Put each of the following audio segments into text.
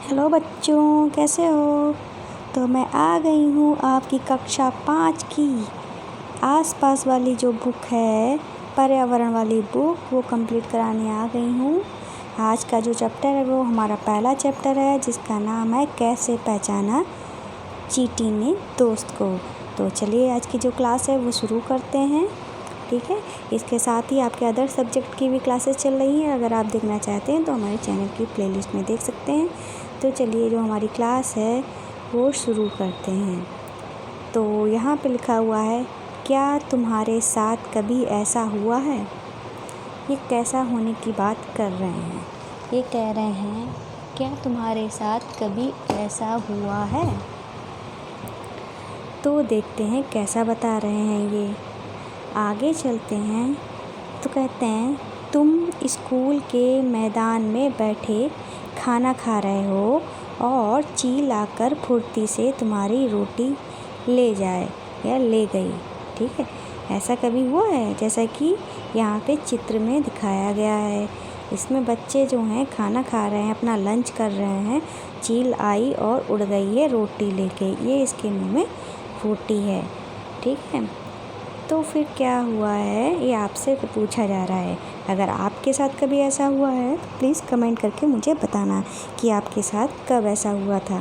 Hello बच्चों, कैसे हो। तो मैं आ गई हूँ आपकी कक्षा 5 की आसपास वाली जो बुक है, पर्यावरण वाली बुक, वो कंप्लीट कराने आ गई हूँ। आज का जो चैप्टर है वो हमारा पहला चैप्टर है, जिसका नाम है कैसे पहचाना चींटी ने दोस्त को। तो चलिए आज की जो क्लास है वो शुरू करते हैं। ठीक है, इसके साथ ही आपके अदर सब्जेक्ट की भी क्लासेस चल रही हैं। अगर आप देखना चाहते हैं तो हमारे चैनल की प्लेलिस्ट में देख सकते हैं। तो चलिए जो हमारी क्लास है वो शुरू करते हैं। तो यहाँ पे लिखा हुआ है, क्या तुम्हारे साथ कभी ऐसा हुआ है। ये कैसा होने की बात कर रहे हैं। ये कह रहे हैं क्या तुम्हारे साथ कभी ऐसा हुआ है। तो देखते हैं कैसा बता रहे हैं ये। आगे चलते हैं तो कहते हैं, तुम स्कूल के मैदान में बैठे खाना खा रहे हो और चील आकर फुर्ती से तुम्हारी रोटी ले जाए या ले गई। ठीक है, ऐसा कभी हुआ है। जैसा कि यहाँ पे चित्र में दिखाया गया है, इसमें बच्चे जो हैं खाना खा रहे हैं, अपना लंच कर रहे हैं। चील आई और उड़ गई है रोटी लेके, ये इसके मुंह में रोटी है। ठीक है, तो फिर क्या हुआ है ये आपसे पूछा जा रहा है। अगर आपके साथ कभी ऐसा हुआ है तो प्लीज़ कमेंट करके मुझे बताना कि आपके साथ कब ऐसा हुआ था।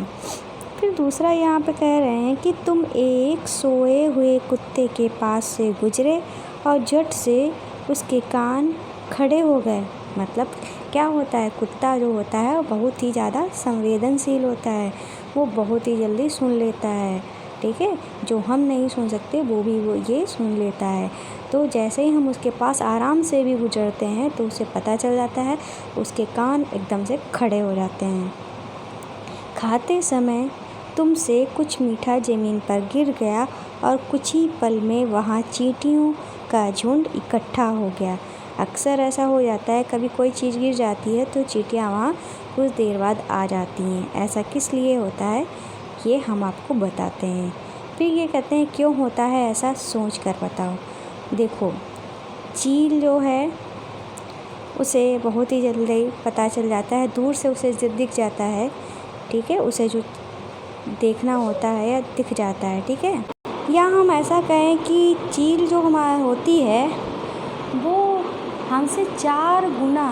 फिर दूसरा यहाँ पे कह रहे हैं कि तुम एक सोए हुए कुत्ते के पास से गुजरे और झट से उसके कान खड़े हो गए। मतलब क्या होता है, कुत्ता जो होता है वो बहुत ही ज़्यादा संवेदनशील होता है, वो बहुत ही जल्दी सुन लेता है। ठीक है, जो हम नहीं सुन सकते वो ये सुन लेता है। तो जैसे ही हम उसके पास आराम से भी गुजरते हैं तो उसे पता चल जाता है, उसके कान एकदम से खड़े हो जाते हैं। खाते समय तुमसे कुछ मीठा ज़मीन पर गिर गया और कुछ ही पल में वहाँ चींटियों का झुंड इकट्ठा हो गया। अक्सर ऐसा हो जाता है, कभी कोई चीज़ गिर जाती है तो चींटियाँ वहाँ कुछ देर बाद आ जाती हैं। ऐसा किस लिए होता है ये हम आपको बताते हैं। फिर ये कहते हैं क्यों होता है ऐसा, सोच कर बताओ। देखो, चील जो है उसे बहुत ही जल्दी पता चल जाता है, दूर से उसे दिख जाता है। ठीक है, उसे जो देखना होता है या दिख जाता है। ठीक है, या हम ऐसा कहें कि चील जो हमारी होती है वो हमसे 4 गुना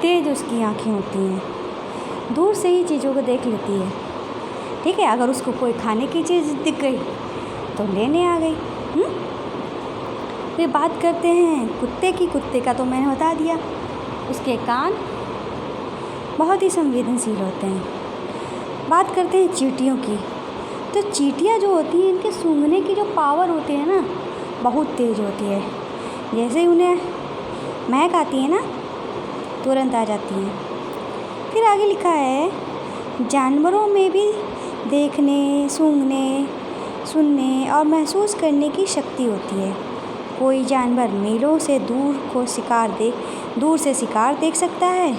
तेज़ उसकी आँखें होती हैं, दूर से ही चीज़ों को देख लेती है। ठीक है, अगर उसको कोई खाने की चीज़ दिख गई तो लेने आ गई। फिर बात करते हैं कुत्ते की। कुत्ते का तो मैंने बता दिया, उसके कान बहुत ही संवेदनशील होते हैं। बात करते हैं चींटियों की। तो चींटियाँ जो होती हैं, इनके सूंघने की जो पावर होती है ना, बहुत तेज़ होती है। जैसे ही उन्हें महक आती है ना, तुरंत आ जाती हैं। फिर आगे लिखा है, जानवरों में भी देखने, सूंघने, सुनने और महसूस करने की शक्ति होती है। कोई जानवर मीलों से दूर से शिकार देख सकता है,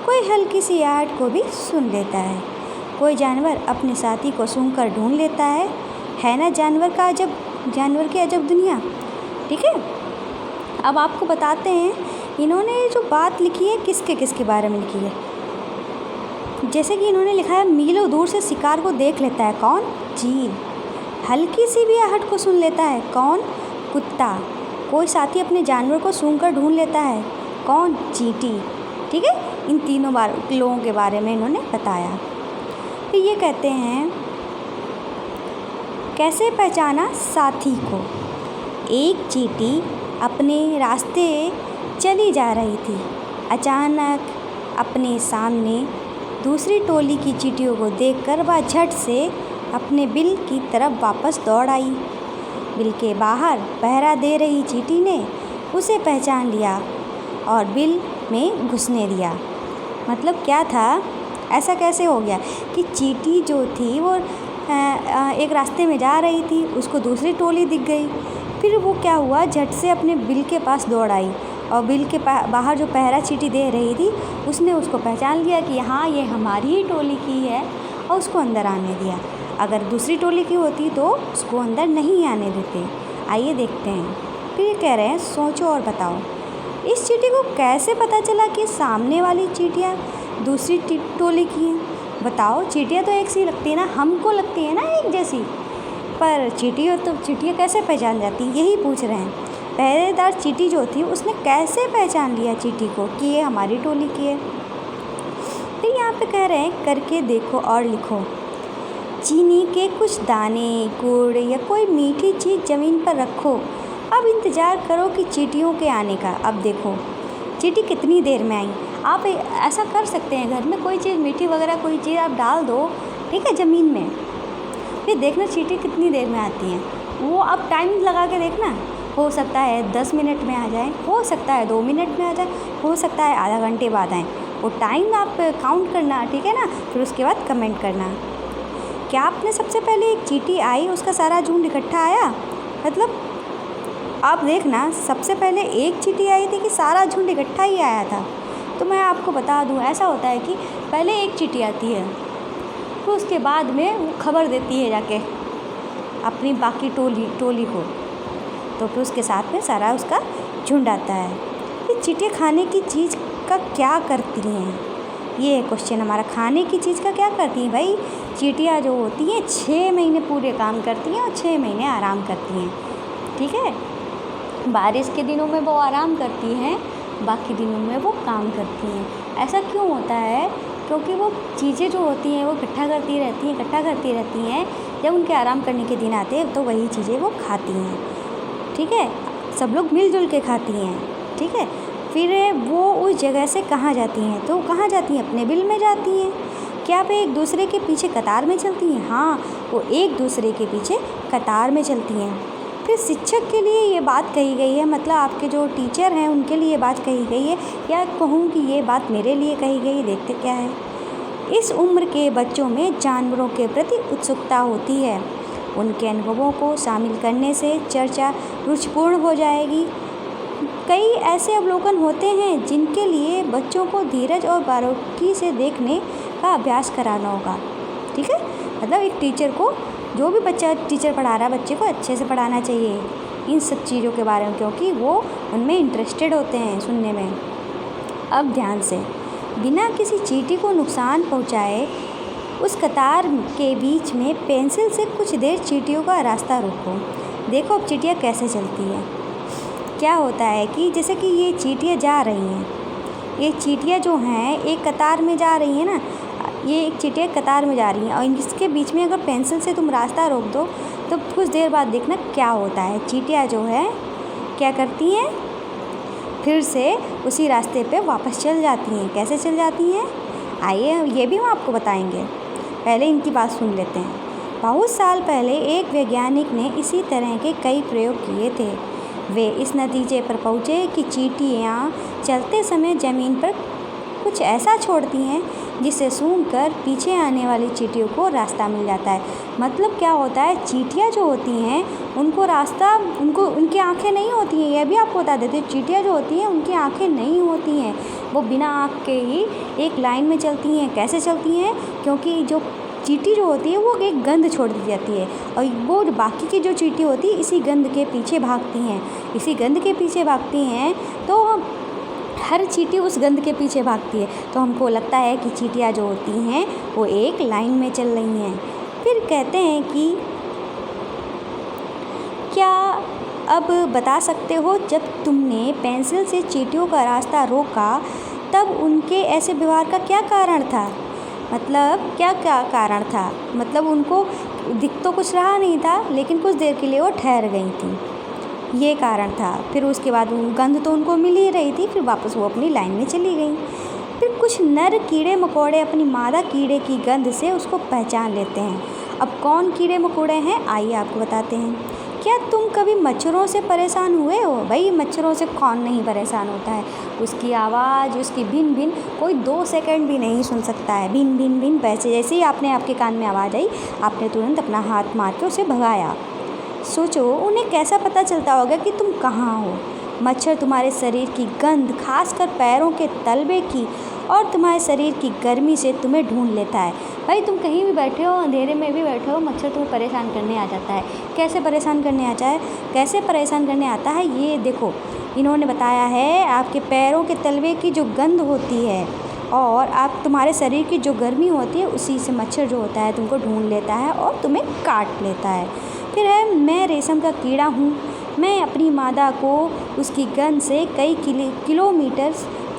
कोई हल्की सी आहट को भी सुन लेता है, कोई जानवर अपने साथी को सूंघकर ढूंढ लेता है ना। जानवर की अजब दुनिया। ठीक है, अब आपको बताते हैं इन्होंने जो बात लिखी है किसके बारे में लिखी है। जैसे कि इन्होंने लिखा है, मीलों दूर से शिकार को देख लेता है, कौन, चील। हल्की सी भी आहट को सुन लेता है, कौन, कुत्ता। कोई साथी अपने जानवर को सूंघकर ढूंढ लेता है, कौन, चींटी। ठीक है, इन तीनों लोगों के बारे में इन्होंने बताया। फिर ये कहते हैं कैसे पहचाना साथी को। एक चींटी अपने रास्ते चली जा रही थी। अचानक अपने सामने दूसरी टोली की चींटियों को देखकर वह झट से अपने बिल की तरफ वापस दौड़ आई। बिल के बाहर पहरा दे रही चींटी ने उसे पहचान लिया और बिल में घुसने दिया। मतलब क्या था, ऐसा कैसे हो गया कि चींटी जो थी वो एक रास्ते में जा रही थी, उसको दूसरी टोली दिख गई। फिर वो क्या हुआ, झट से अपने बिल के पास दौड़ आई और बिल के बाहर जो पहरा चींटी दे रही थी उसने उसको पहचान लिया कि हाँ ये हमारी ही टोली की है, और उसको अंदर आने दिया। अगर दूसरी टोली की होती तो उसको अंदर नहीं आने देते। आइए देखते हैं। फिर ये कह रहे हैं सोचो और बताओ। इस चींटी को कैसे पता चला कि सामने वाली चींटियाँ दूसरी टोली की है। बताओ, चींटियाँ तो एक सी लगती है ना, हमको लगती है ना एक जैसी, पर चींटियाँ कैसे पहचान जाती, यही पूछ रहे हैं। पहरेदार चींटी जो थी उसने कैसे पहचान लिया चींटी को कि ये हमारी टोली की है। फिर यहाँ पे कह रहे हैं, करके देखो और लिखो। चीनी के कुछ दाने, गुड़ या कोई मीठी चीज़ ज़मीन पर रखो। अब इंतज़ार करो कि चींटियों के आने का। अब देखो चींटी कितनी देर में आई। आप ऐसा कर सकते हैं, घर में कोई चीज़ मीठी वगैरह कोई चीज़ आप डाल दो, ठीक है, ज़मीन में, फिर देखना चींटी कितनी देर में आती हैं। वो आप टाइम लगा के देखना, हो सकता है 10 मिनट में आ जाए, हो सकता है 2 मिनट में आ जाए, हो सकता है आधा घंटे बाद आएँ। वो टाइम आप काउंट करना, ठीक है ना, फिर उसके बाद कमेंट करना। क्या आपने सबसे पहले एक चींटी आई उसका सारा झुंड इकट्ठा आया? मतलब आप देखना, सबसे पहले एक चींटी आई थी कि सारा झुंड इकट्ठा ही आया था? तो मैं आपको बता दूं, ऐसा होता है कि पहले एक चींटी आती है, फिर उसके बाद में वो खबर देती है जाके अपनी बाकी टोली को, तो फिर उसके साथ में सारा उसका झुंड आता है। ये चींटियाँ खाने की चीज़ का क्या करती हैं? ये है क्वेश्चन हमारा, खाने की चीज़ का क्या करती हैं? भाई चींटियाँ जो होती हैं 6 महीने पूरे काम करती हैं और 6 महीने आराम करती हैं, ठीक है। बारिश के दिनों में वो आराम करती हैं, बाकी दिनों में वो काम करती हैं। ऐसा क्यों होता है? क्योंकि वो चीज़ें जो होती हैं वो इकट्ठा करती रहती हैं। जब उनके आराम करने के दिन आते हैं तो वही चीज़ें वो खाती हैं, ठीक है। सब लोग मिलजुल के खाती हैं, ठीक है। फिर वो उस जगह से कहाँ जाती हैं? तो कहाँ जाती हैं? अपने बिल में जाती हैं। क्या वे एक दूसरे के पीछे कतार में चलती हैं? हाँ, वो एक दूसरे के पीछे कतार में चलती हैं। फिर शिक्षक के लिए ये बात कही गई है, मतलब आपके जो टीचर हैं उनके लिए ये बात कही गई है, या कहूँ कि ये बात मेरे लिए कही गई। देखते क्या है। इस उम्र के बच्चों में जानवरों के प्रति उत्सुकता होती है। उनके अनुभवों को शामिल करने से चर्चा रुचिपूर्ण हो जाएगी। कई ऐसे अवलोकन होते हैं जिनके लिए बच्चों को धीरज और बारीकी से देखने का अभ्यास कराना होगा, ठीक है। मतलब एक टीचर को, जो भी बच्चा टीचर पढ़ा रहा है, बच्चे को अच्छे से पढ़ाना चाहिए इन सब चीज़ों के बारे में, क्योंकि वो उनमें इंटरेस्टेड होते हैं सुनने में। अब ध्यान से, बिना किसी चींटी को नुकसान पहुंचाए उस कतार के बीच में पेंसिल से कुछ देर चींटियों का रास्ता रोको। देखो अब चींटियाँ कैसे चलती है। क्या होता है कि जैसे कि ये चींटियाँ जा रही हैं, ये चींटियाँ जो हैं एक कतार में जा रही हैं ना, ये एक चींटियाँ कतार में जा रही हैं, और इसके बीच में अगर पेंसिल से तुम रास्ता रोक दो तो कुछ देर बाद देखना क्या होता है। चींटियाँ जो है क्या करती हैं, फिर से उसी रास्ते पे वापस चल जाती हैं। कैसे चल जाती हैं, आइए ये भी हम आपको बताएंगे। पहले इनकी बात सुन लेते हैं। बहुत साल पहले एक वैज्ञानिक ने इसी तरह के कई प्रयोग किए थे। वे इस नतीजे पर पहुँचे कि चींटियाँ चलते समय ज़मीन पर कुछ ऐसा छोड़ती हैं जिसे सूंघकर पीछे आने वाली चींटियों को रास्ता मिल जाता है। मतलब क्या होता है, चींटियाँ जो होती हैं उनको रास्ता, उनकी आँखें नहीं होती हैं। यह भी आपको बता देते हैं, चींटियाँ जो होती हैं उनकी आँखें नहीं होती हैं, वो बिना आँख के ही एक लाइन में चलती हैं। कैसे चलती हैं? क्योंकि जो चींटी जो होती है वो एक गंध छोड़ दी जाती है, और वो बाकी की जो चींटी होती है इसी गंध के पीछे भागती हैं। इसी गंध के पीछे भागती हैं तो हर चींटी उस गंध के पीछे भागती है, तो हमको लगता है कि चींटियाँ जो होती हैं वो एक लाइन में चल रही हैं। फिर कहते हैं कि क्या अब बता सकते हो, जब तुमने पेंसिल से चींटियों का रास्ता रोका तब उनके ऐसे व्यवहार का क्या कारण था? मतलब क्या क्या कारण था? मतलब उनको दिख तो कुछ रहा नहीं था, लेकिन कुछ देर के लिए वो ठहर गई थी, ये कारण था। फिर उसके बाद गंध तो उनको मिल ही रही थी, फिर वापस वो अपनी लाइन में चली गई। फिर कुछ नर कीड़े मकोड़े अपनी मादा कीड़े की गंध से उसको पहचान लेते हैं। अब कौन कीड़े मकोड़े हैं, आइए आपको बताते हैं। क्या तुम कभी मच्छरों से परेशान हुए हो? भाई मच्छरों से कौन नहीं परेशान होता है। उसकी आवाज़, उसकी भिन भिन कोई 2 सेकंड भी नहीं सुन सकता है। भिन भिन भिन, वैसे जैसे ही आपके कान में आवाज़ आई, आपने तुरंत अपना हाथ मार के उसे भगाया। सोचो उन्हें कैसा पता चलता होगा कि तुम कहाँ हो। मच्छर तुम्हारे शरीर की गंध, खासकर पैरों के तलवे की, और तुम्हारे शरीर की गर्मी से तुम्हें ढूंढ लेता है। भाई तुम कहीं भी बैठे हो, अंधेरे में भी बैठे हो, मच्छर तुम्हें परेशान करने आ जाता है। कैसे परेशान करने आता है, ये देखो इन्होंने बताया है। आपके पैरों के तलवे की जो गंध होती है और आप तुम्हारे शरीर की जो गर्मी होती है उसी से मच्छर जो होता है तुमको ढूंढ लेता है और तुम्हें काट लेता है। फिर है मैं रेशम का कीड़ा हूँ, मैं अपनी मादा को उसकी गंध से कई किलोमीटर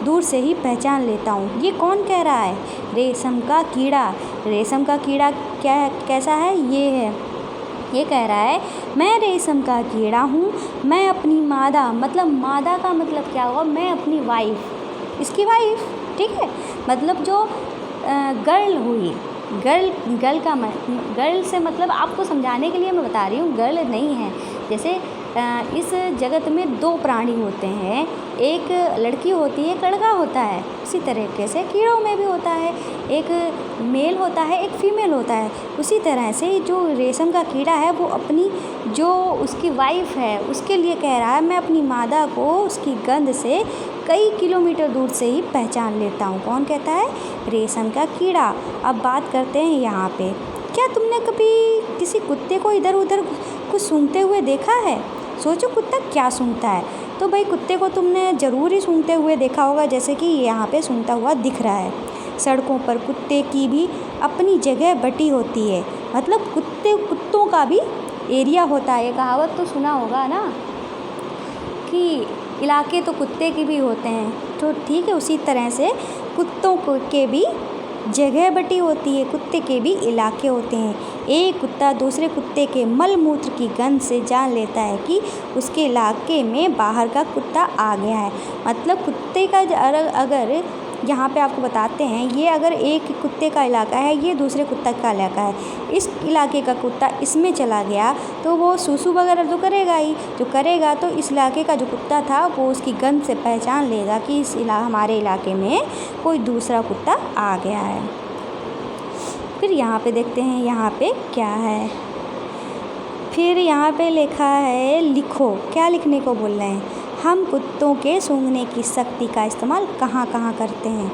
दूर से ही पहचान लेता हूँ। ये कौन कह रहा है? रेशम का कीड़ा। रेशम का कीड़ा कैसा है? ये कह रहा है मैं रेशम का कीड़ा हूँ, मैं अपनी मादा, मतलब मादा का मतलब क्या हुआ? मैं अपनी वाइफ, इसकी वाइफ, ठीक है, मतलब जो गर्ल हुई। गर्ल से मतलब आपको समझाने के लिए मैं बता रही हूँ, गर्ल नहीं है। जैसे इस जगत में दो प्राणी होते हैं, एक लड़की होती है, एक लड़का होता है। उसी तरीके से कीड़ों में भी होता है, एक मेल होता है, एक फीमेल होता है। उसी तरह से जो रेशम का कीड़ा है वो अपनी जो उसकी वाइफ है उसके लिए कह रहा है मैं अपनी मादा को उसकी गंध से कई किलोमीटर दूर से ही पहचान लेता हूँ। कौन कहता है? रेशम का कीड़ा। अब बात करते हैं यहाँ पे, क्या तुमने कभी किसी कुत्ते को इधर उधर कुछ सूंघते हुए देखा है? सोचो कुत्ता क्या सूंघता है। तो भाई कुत्ते को तुमने ज़रूर ही सूंघते हुए देखा होगा, जैसे कि यहाँ पे सूंघता हुआ दिख रहा है। सड़कों पर कुत्ते की भी अपनी जगह बटी होती है, मतलब कुत्तों का भी एरिया होता है। ये कहावत तो सुना होगा ना कि इलाके तो कुत्ते के भी होते हैं, तो ठीक है, उसी तरह से कुत्तों के भी जगह बटी होती है, कुत्ते के भी इलाके होते हैं। एक कुत्ता दूसरे कुत्ते के मल मूत्र की गंध से जान लेता है कि उसके इलाके में बाहर का कुत्ता आ गया है। मतलब कुत्ते का अगर यहाँ पे आपको बताते हैं, ये अगर एक कुत्ते का इलाका है, ये दूसरे कुत्ते का इलाका है, इस इलाके का कुत्ता इसमें चला गया तो वो सूसू वगैरह तो करेगा ही, जो करेगा तो इस इलाके का जो कुत्ता था वो उसकी गंध से पहचान लेगा कि हमारे इलाके में कोई दूसरा कुत्ता आ गया है। फिर यहाँ पे देखते हैं यहाँ पे क्या है। फिर यहाँ पे लिखा है लिखो। क्या लिखने को बोल रहे हैं? हम कुत्तों के सूंघने की शक्ति का इस्तेमाल कहाँ कहाँ करते हैं?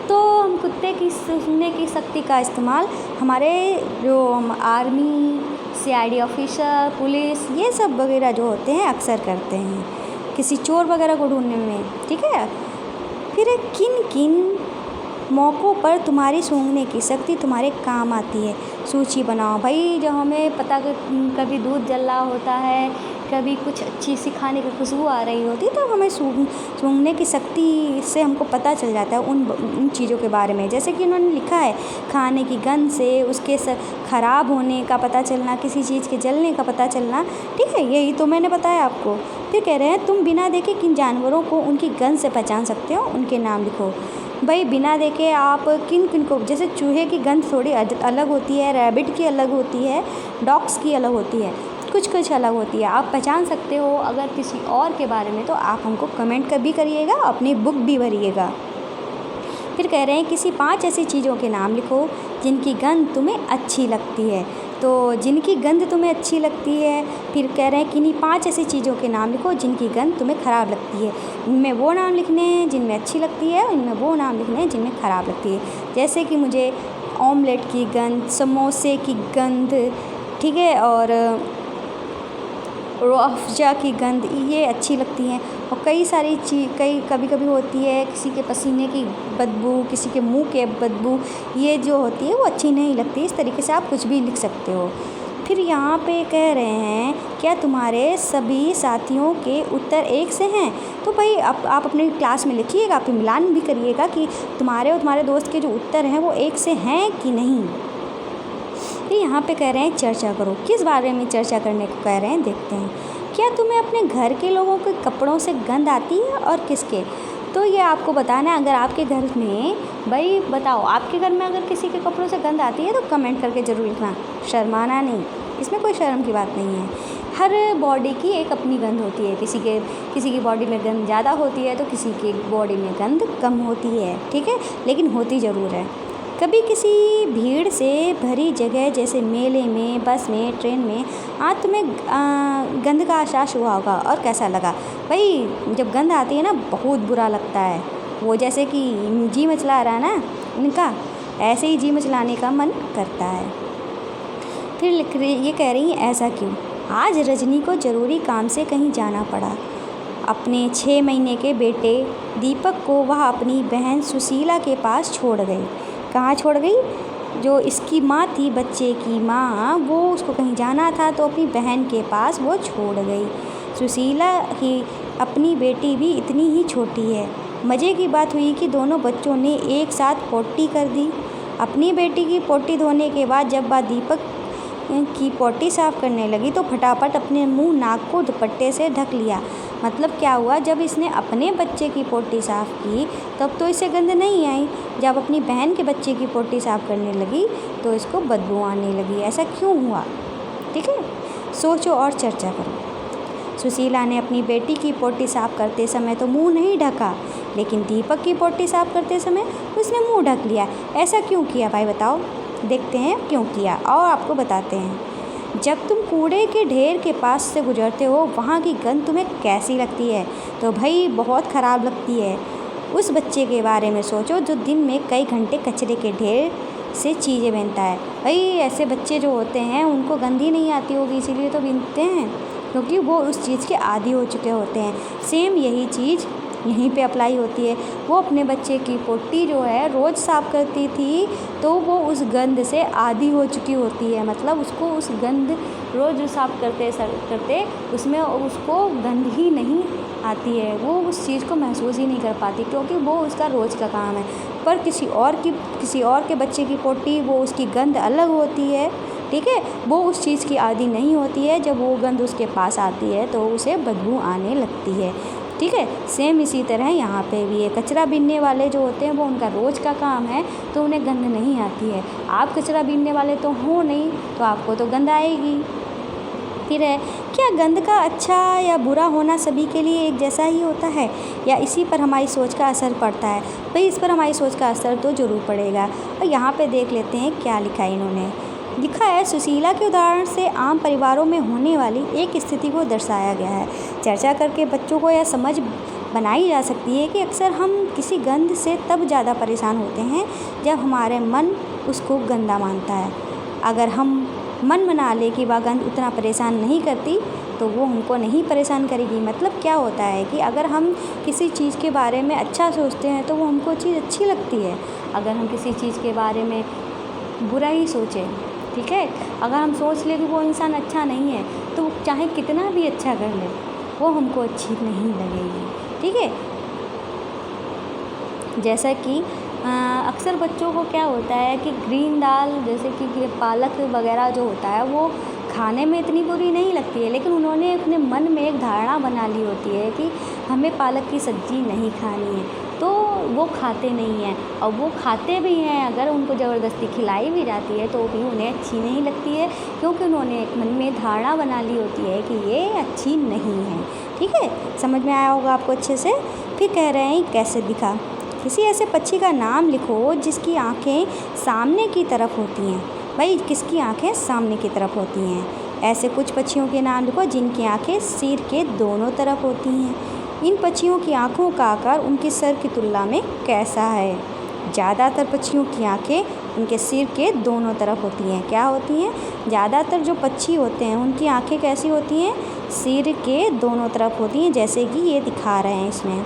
तो हम कुत्ते की सूंघने की शक्ति का इस्तेमाल हमारे जो आर्मी, CID ऑफिसर, पुलिस, ये सब वगैरह जो होते हैं अक्सर करते हैं किसी चोर वगैरह को ढूंढने में, ठीक है। फिर किन किन मौक़ों पर तुम्हारी सूंघने की शक्ति तुम्हारे काम आती है? सूची बनाओ भाई। जब हमें पता कि कभी दूध जल रहा होता है, कभी कुछ अच्छी सी खाने की खुशबू आ रही होती है, तो हमें सूंघने की शक्ति से हमको पता चल जाता है उन चीज़ों के बारे में। जैसे कि उन्होंने लिखा है खाने की गंध से उसके ख़राब होने का पता चलना, किसी चीज़ के जलने का पता चलना, ठीक है, यही तो मैंने बताया आपको। फिर कह रहे हैं तुम बिना देखे किन जानवरों को उनकी गंध से पहचान सकते हो? उनके नाम लिखो। भाई बिना देखे आप किन किन को, जैसे चूहे की गंध थोड़ी अलग होती है, रैबिट की अलग होती है, डॉग्स की अलग होती है, कुछ अलग होती है। आप पहचान सकते हो। अगर किसी और के बारे में तो आप हमको कमेंट भी करिएगा, अपनी बुक भी भरिएगा। फिर कह रहे हैं किसी 5 ऐसी चीज़ों के नाम लिखो जिनकी गंध तुम्हें अच्छी लगती है। तो जिनकी गंध तुम्हें अच्छी लगती है, फिर कह रहे हैं किन्हीं 5 ऐसी चीज़ों के नाम लिखो जिनकी गंध तुम्हें ख़राब लगती है। इनमें वो नाम लिखने हैं जिनमें अच्छी लगती है, इनमें वो नाम लिखने हैं जिनमें ख़राब लगती है। जैसे कि मुझे ऑमलेट की गंध, समोसे की गंध, ठीक है, और रूह-अफ़ज़ा की गंध, ये अच्छी लगती हैं। और कई सारी कभी कभी होती है किसी के पसीने की बदबू, किसी के मुंह के बदबू, ये जो होती है वो अच्छी नहीं लगती। इस तरीके से आप कुछ भी लिख सकते हो। फिर यहाँ पे कह रहे हैं क्या तुम्हारे सभी साथियों के उत्तर एक से हैं? तो भाई आप अपने क्लास में लिखिएगा, फिर मिलान भी करिएगा कि तुम्हारे और तुम्हारे दोस्त के जो उत्तर हैं वो एक से हैं कि नहीं। फिर यहाँ पे कह रहे हैं चर्चा करो। किस बारे में चर्चा करने को कह रहे हैं देखते हैं। क्या तुम्हें अपने घर के लोगों के कपड़ों से गंध आती है और किसके? तो ये आपको बताना है। अगर आपके घर में, भाई बताओ, आपके घर में अगर किसी के कपड़ों से गंध आती है तो कमेंट करके ज़रूर लिखना, शर्माना नहीं, इसमें कोई शर्म की बात नहीं है। हर बॉडी की एक अपनी गंध होती है। किसी की बॉडी में गंध ज़्यादा होती है तो किसी की बॉडी में गंध कम होती है, ठीक है, लेकिन होती ज़रूर है। कभी किसी भीड़ से भरी जगह जैसे मेले में, बस में, ट्रेन में आज तुम्हें गंध का एहसास हुआ होगा और कैसा लगा? भाई जब गंध आती है ना बहुत बुरा लगता है। वो जैसे कि जी मचला रहा है ना इनका, ऐसे ही जी मचलाने का मन करता है। फिर ये कह रही हैं ऐसा क्यों? आज रजनी को ज़रूरी काम से कहीं जाना पड़ा। अपने 6 महीने के बेटे दीपक को वह अपनी बहन सुशीला के पास छोड़ गई। कहाँ छोड़ गई? जो इसकी माँ थी, बच्चे की माँ, वो उसको कहीं जाना था तो अपनी बहन के पास वो छोड़ गई। सुशीला की अपनी बेटी भी इतनी ही छोटी है। मज़े की बात हुई कि दोनों बच्चों ने एक साथ पोटी कर दी। अपनी बेटी की पोटी धोने के बाद जब वह दीपक की पोटी साफ़ करने लगी तो फटाफट अपने मुंह नाक को दुपट्टे से ढक लिया। मतलब क्या हुआ, जब इसने अपने बच्चे की पोटी साफ़ की तब तो इसे गंध नहीं आई, जब अपनी बहन के बच्चे की पोटी साफ़ करने लगी तो इसको बदबू आने लगी। ऐसा क्यों हुआ? ठीक है, सोचो और चर्चा करो। सुशीला ने अपनी बेटी की पोटी साफ़ करते समय तो मुंह नहीं ढका, लेकिन दीपक की पोटी साफ़ करते समय उसने मुंह ढक लिया। ऐसा क्यों किया भाई बताओ? देखते हैं क्यों किया और आपको बताते हैं। जब तुम कूड़े के ढेर के पास से गुजरते हो, वहाँ की गंध तुम्हें कैसी लगती है? तो भाई बहुत ख़राब लगती है। उस बच्चे के बारे में सोचो जो दिन में कई घंटे कचरे के ढेर से चीज़ें बीनता है। भाई ऐसे बच्चे जो होते हैं उनको गंध ही नहीं आती होगी, इसीलिए तो बीनते हैं, क्योंकि वो उस चीज़ के आदी हो चुके होते हैं। सेम यही चीज़ यहीं पे अप्लाई होती है। वो अपने बच्चे की पोटी जो है रोज़ साफ़ करती थी तो वो उस गंध से आदी हो चुकी होती है। मतलब उसको उस गंध रोज़ साफ़ करते उसमें उसको गंध ही नहीं आती है, वो उस चीज़ को महसूस ही नहीं कर पाती, क्योंकि वो उसका रोज़ का काम है। पर किसी और के बच्चे की पोटी, वो उसकी गंध अलग होती है। ठीक है, वो उस चीज़ की आदी नहीं होती है। जब वो गंध उसके पास आती है तो उसे बदबू आने लगती है। ठीक है, सेम इसी तरह यहाँ पे भी है। कचरा बीनने वाले जो होते हैं वो उनका रोज़ का काम है तो उन्हें गंध नहीं आती है। आप कचरा बीनने वाले तो हो नहीं, तो आपको तो गंध आएगी। फिर है, क्या गंध का अच्छा या बुरा होना सभी के लिए एक जैसा ही होता है, या इसी पर हमारी सोच का असर पड़ता है? भाई इस पर हमारी सोच का असर तो ज़रूर पड़ेगा। और यहाँ पे देख लेते हैं क्या लिखा है इन्होंने। लिखा है, सुशीला के उदाहरण से आम परिवारों में होने वाली एक स्थिति को दर्शाया गया है। चर्चा करके बच्चों को यह समझ बनाई जा सकती है कि अक्सर हम किसी गंध से तब ज़्यादा परेशान होते हैं जब हमारे मन उसको गंदा मानता है। अगर हम मन बना ले कि वह गंध उतना परेशान नहीं करती तो वो हमको नहीं परेशान करेगी। मतलब क्या होता है कि अगर हम किसी चीज़ के बारे में अच्छा सोचते हैं तो वो हमको चीज़ अच्छी लगती है। अगर हम किसी चीज़ के बारे में बुरा ही सोचें, ठीक है, अगर हम सोच लें कि वो इंसान अच्छा नहीं है तो चाहे कितना भी अच्छा कर ले वो हमको अच्छी नहीं लगेगी। ठीक है, जैसा कि अक्सर बच्चों को क्या होता है कि ग्रीन दाल जैसे कि पालक वगैरह जो होता है वो खाने में इतनी बुरी नहीं लगती है, लेकिन उन्होंने अपने मन में एक धारणा बना ली होती है कि हमें पालक की सब्ज़ी नहीं खानी है, तो वो खाते नहीं हैं। और वो खाते भी हैं, अगर उनको ज़बरदस्ती खिलाई भी जाती है तो भी उन्हें अच्छी नहीं लगती है, क्योंकि उन्होंने एक मन में धारणा बना ली होती है कि ये अच्छी नहीं है। ठीक है, समझ में आया होगा आपको अच्छे से। फिर कह रहे हैं कैसे दिखा। किसी ऐसे पक्षी का नाम लिखो जिसकी आँखें सामने की तरफ होती हैं। भाई किसकी आँखें सामने की तरफ होती हैं? ऐसे कुछ पक्षियों के नाम लिखो जिनकी आँखें सिर के दोनों तरफ होती हैं। इन पक्षियों की आँखों का आकार उनके सर की तुलना में कैसा है? ज़्यादातर पक्षियों की आँखें उनके सिर के दोनों तरफ होती हैं। क्या होती हैं? ज़्यादातर जो पक्षी होते हैं उनकी आँखें कैसी होती हैं? सिर के दोनों तरफ होती हैं, जैसे कि ये दिखा रहे हैं इसमें।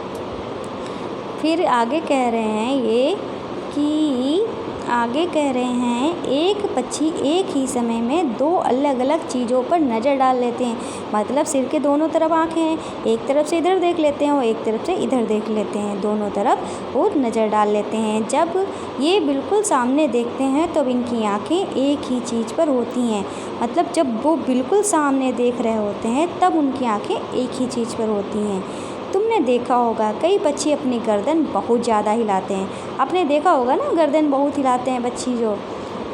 फिर आगे कह रहे हैं एक पक्षी एक ही समय में दो अलग अलग चीज़ों पर नज़र डाल लेते हैं। मतलब सिर के दोनों तरफ आँखें हैं, एक तरफ से इधर देख लेते हैं और एक तरफ से इधर देख लेते हैं, दोनों तरफ वो नज़र डाल लेते हैं। जब ये बिल्कुल सामने देखते हैं तब इनकी आँखें एक ही चीज़ पर होती हैं। मतलब जब वो बिल्कुल सामने देख रहे होते हैं तब उनकी आँखें एक ही चीज़ पर होती हैं। तुमने देखा होगा कई पक्षी अपनी गर्दन बहुत ज़्यादा हिलाते हैं। आपने देखा होगा ना, गर्दन बहुत हिलाते हैं पक्षी जो।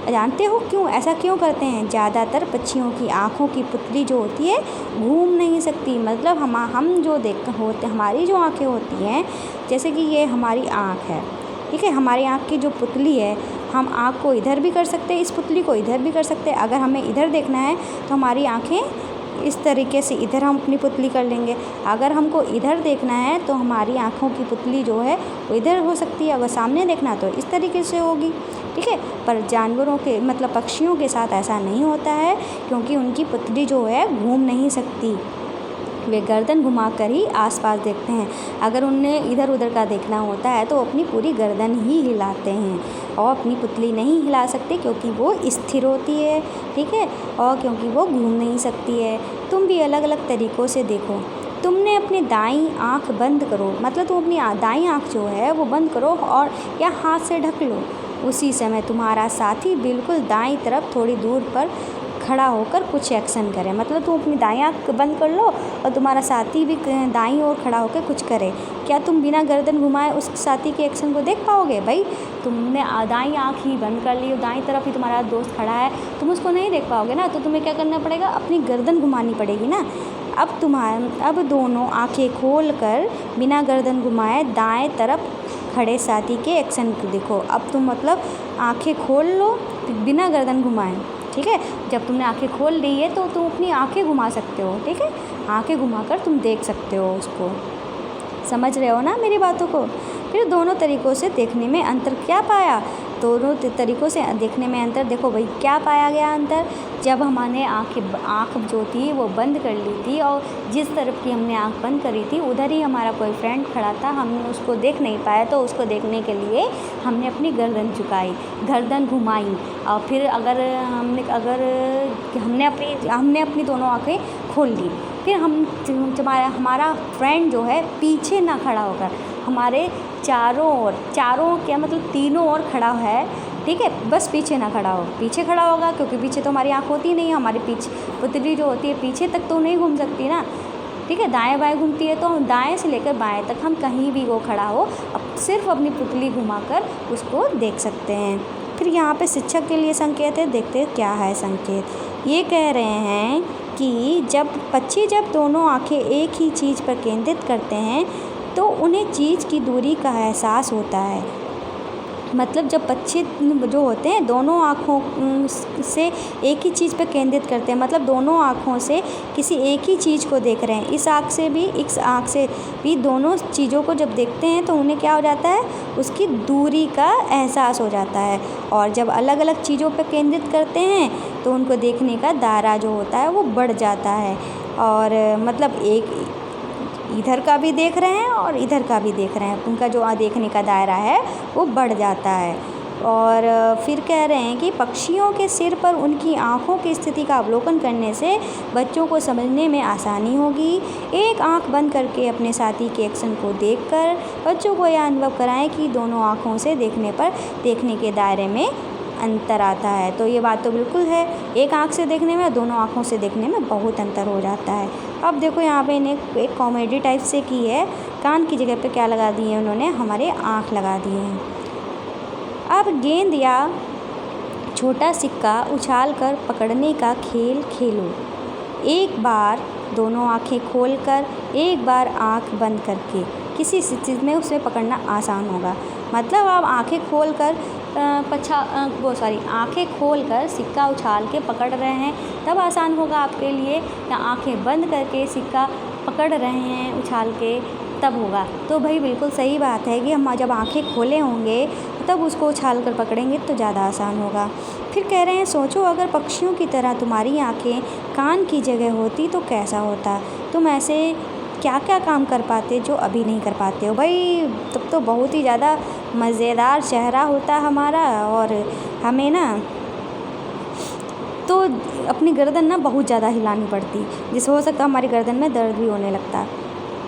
जानते हो क्यों? ऐसा क्यों करते हैं? ज़्यादातर पक्षियों की आँखों की पुतली जो होती है घूम नहीं सकती। मतलब हम जो हमारी जो आँखें होती हैं, जैसे कि ये हमारी आँख है, ठीक है, हमारी आँख की जो पुतली है, हम आँख को इधर भी कर सकते हैं, इस पुतली को इधर भी कर सकते हैं। अगर हमें इधर देखना है तो हमारी आँखें इस तरीके से इधर हम अपनी पुतली कर लेंगे। अगर हमको इधर देखना है तो हमारी आँखों की पुतली जो है वो इधर हो सकती है। अगर सामने देखना है तो इस तरीके से होगी। ठीक है, पर जानवरों के मतलब पक्षियों के साथ ऐसा नहीं होता है, क्योंकि उनकी पुतली जो है घूम नहीं सकती। वे गर्दन घुमाकर ही आसपास देखते हैं। अगर उन्हें इधर उधर का देखना होता है तो अपनी पूरी गर्दन ही हिलाते हैं और अपनी पुतली नहीं हिला सकते क्योंकि वो स्थिर होती है, ठीक है, और क्योंकि वो घूम नहीं सकती है। तुम भी अलग अलग तरीक़ों से देखो। तुमने अपनी दाईं आँख बंद करो, मतलब तुम अपनी दाईं आँख जो है वो बंद करो और या हाथ से ढक लो। उसी समय तुम्हारा साथी बिल्कुल दाईं तरफ थोड़ी दूर पर खड़ा होकर कुछ एक्शन करे, मतलब तुम अपनी दाईं आँख बंद कर लो और तुम्हारा साथी भी दाईं ओर खड़ा होकर कुछ करे। क्या तुम बिना गर्दन घुमाए उस साथी के एक्शन को देख पाओगे? भाई तुमने दाईं आँख ही बंद कर ली और दाईं तरफ ही तुम्हारा दोस्त खड़ा है, तुम उसको नहीं देख पाओगे ना, तो तुम्हें क्या करना पड़ेगा? अपनी गर्दन घुमानी पड़ेगी ना। अब दोनों आँखें खोल कर बिना गर्दन घुमाए दाएँ तरफ खड़े साथी के एक्शन को देखो। अब तुम मतलब आँखें खोल लो बिना गर्दन घुमाए, ठीक है। जब तुमने आँखें खोल ली है तो तुम अपनी आँखें घुमा सकते हो, ठीक है। आँखें घुमाकर तुम देख सकते हो उसको। समझ रहे हो ना मेरी बातों को? फिर दोनों तरीक़ों से देखने में अंतर क्या पाया? दोनों तरीक़ों से देखने में अंतर देखो भाई, क्या पाया गया अंतर? जब हमने आँख जो थी वो बंद कर ली थी और जिस तरफ की हमने आँख बंद करी थी उधर ही हमारा कोई फ्रेंड खड़ा था, हमने उसको देख नहीं पाया, तो उसको देखने के लिए हमने अपनी गर्दन झुकाई, गर्दन घुमाई और फिर हमने अपनी दोनों आँखें खोल ली। फिर हमारा फ्रेंड जो है पीछे ना खड़ा होकर हमारे चारों क्या मतलब तीनों ओर खड़ा है, ठीक है, बस पीछे ना खड़ा हो। पीछे खड़ा होगा क्योंकि पीछे तो हमारी आँख होती नहीं है, हमारी पुतली जो होती है पीछे तक तो नहीं घूम सकती ना, ठीक है। दाएं बाएं घूमती है तो हम दाएं से लेकर बाएं तक हम कहीं भी वो खड़ा हो अब सिर्फ अपनी पुतली घुमाकर उसको देख सकते हैं। फिर यहाँ पे शिक्षक के लिए संकेत है, देखते हैं क्या है संकेत। ये कह रहे हैं कि जब दोनों आँखें एक ही चीज़ पर केंद्रित करते हैं तो उन्हें चीज़ की दूरी का एहसास होता है। मतलब जब बच्चे जो होते हैं दोनों आँखों से एक ही चीज़ पर केंद्रित करते हैं, मतलब दोनों आँखों से किसी एक ही चीज़ को देख रहे हैं, इस आँख से भी दोनों चीज़ों को जब देखते हैं तो उन्हें क्या हो जाता है? उसकी दूरी का एहसास हो जाता है। और जब अलग अलग चीज़ों पर केंद्रित करते हैं तो उनको देखने का दायरा जो होता है वो बढ़ जाता है। और मतलब एक इधर का भी देख रहे हैं और इधर का भी देख रहे हैं, उनका जो देखने का दायरा है वो बढ़ जाता है। और फिर कह रहे हैं कि पक्षियों के सिर पर उनकी आँखों की स्थिति का अवलोकन करने से बच्चों को समझने में आसानी होगी। एक आँख बंद करके अपने साथी के एक्शन को देखकर बच्चों को यह अनुभव कराएं कि दोनों आँखों से देखने पर देखने के दायरे में अंतर आता है। तो ये बात तो बिल्कुल है, एक आँख से देखने में और दोनों आँखों से देखने में बहुत अंतर हो जाता है। अब देखो यहाँ पे इन्हें एक कॉमेडी टाइप से की है, कान की जगह पे क्या लगा दिए हैं उन्होंने? हमारे आँख लगा दिए हैं। अब गेंद या छोटा सिक्का उछालकर पकड़ने का खेल खेलो। एक बार दोनों आँखें खोलकर, एक बार आँख बंद करके, किसी चीज़ में उसे पकड़ना आसान होगा। मतलब आप आँखें खोलकर आँखें खोलकर सिक्का उछाल के पकड़ रहे हैं तब आसान होगा आपके लिए, या आँखें बंद करके सिक्का पकड़ रहे हैं उछाल के तब होगा। तो भाई बिल्कुल सही बात है कि हम जब आँखें खोले होंगे तब उसको उछाल कर पकड़ेंगे तो ज़्यादा आसान होगा। फिर कह रहे हैं सोचो अगर पक्षियों की तरह तुम्हारी आँखें कान की जगह होती तो कैसा होता? तुम ऐसे क्या क्या काम कर पाते जो अभी नहीं कर पाते हो? भाई तब तो बहुत ही ज़्यादा मज़ेदार चेहरा होता हमारा और हमें ना तो अपनी गर्दन ना बहुत ज़्यादा हिलानी पड़ती, जिससे हो सकता हमारी गर्दन में दर्द भी होने लगता।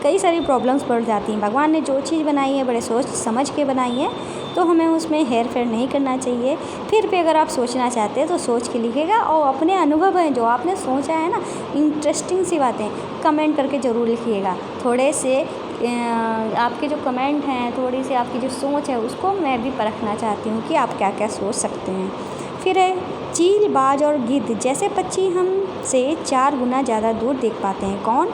कई सारी प्रॉब्लम्स बढ़ जाती हैं। भगवान ने जो चीज़ बनाई है बड़े सोच समझ के बनाई है, तो हमें उसमें हेर फेर नहीं करना चाहिए। फिर भी अगर आप सोचना चाहते हैं तो सोच के लिखिएगा और अपने अनुभव हैं जो आपने सोचा है ना, इंटरेस्टिंग सी बातें कमेंट करके ज़रूर लिखिएगा। थोड़े से आपके जो कमेंट हैं, थोड़ी सी आपकी जो सोच है उसको मैं भी परखना चाहती हूँ कि आप क्या क्या सोच सकते हैं। फिर है चील, बाज और गिद्ध जैसे पक्षी हमसे 4 गुना ज़्यादा दूर देख पाते हैं। कौन?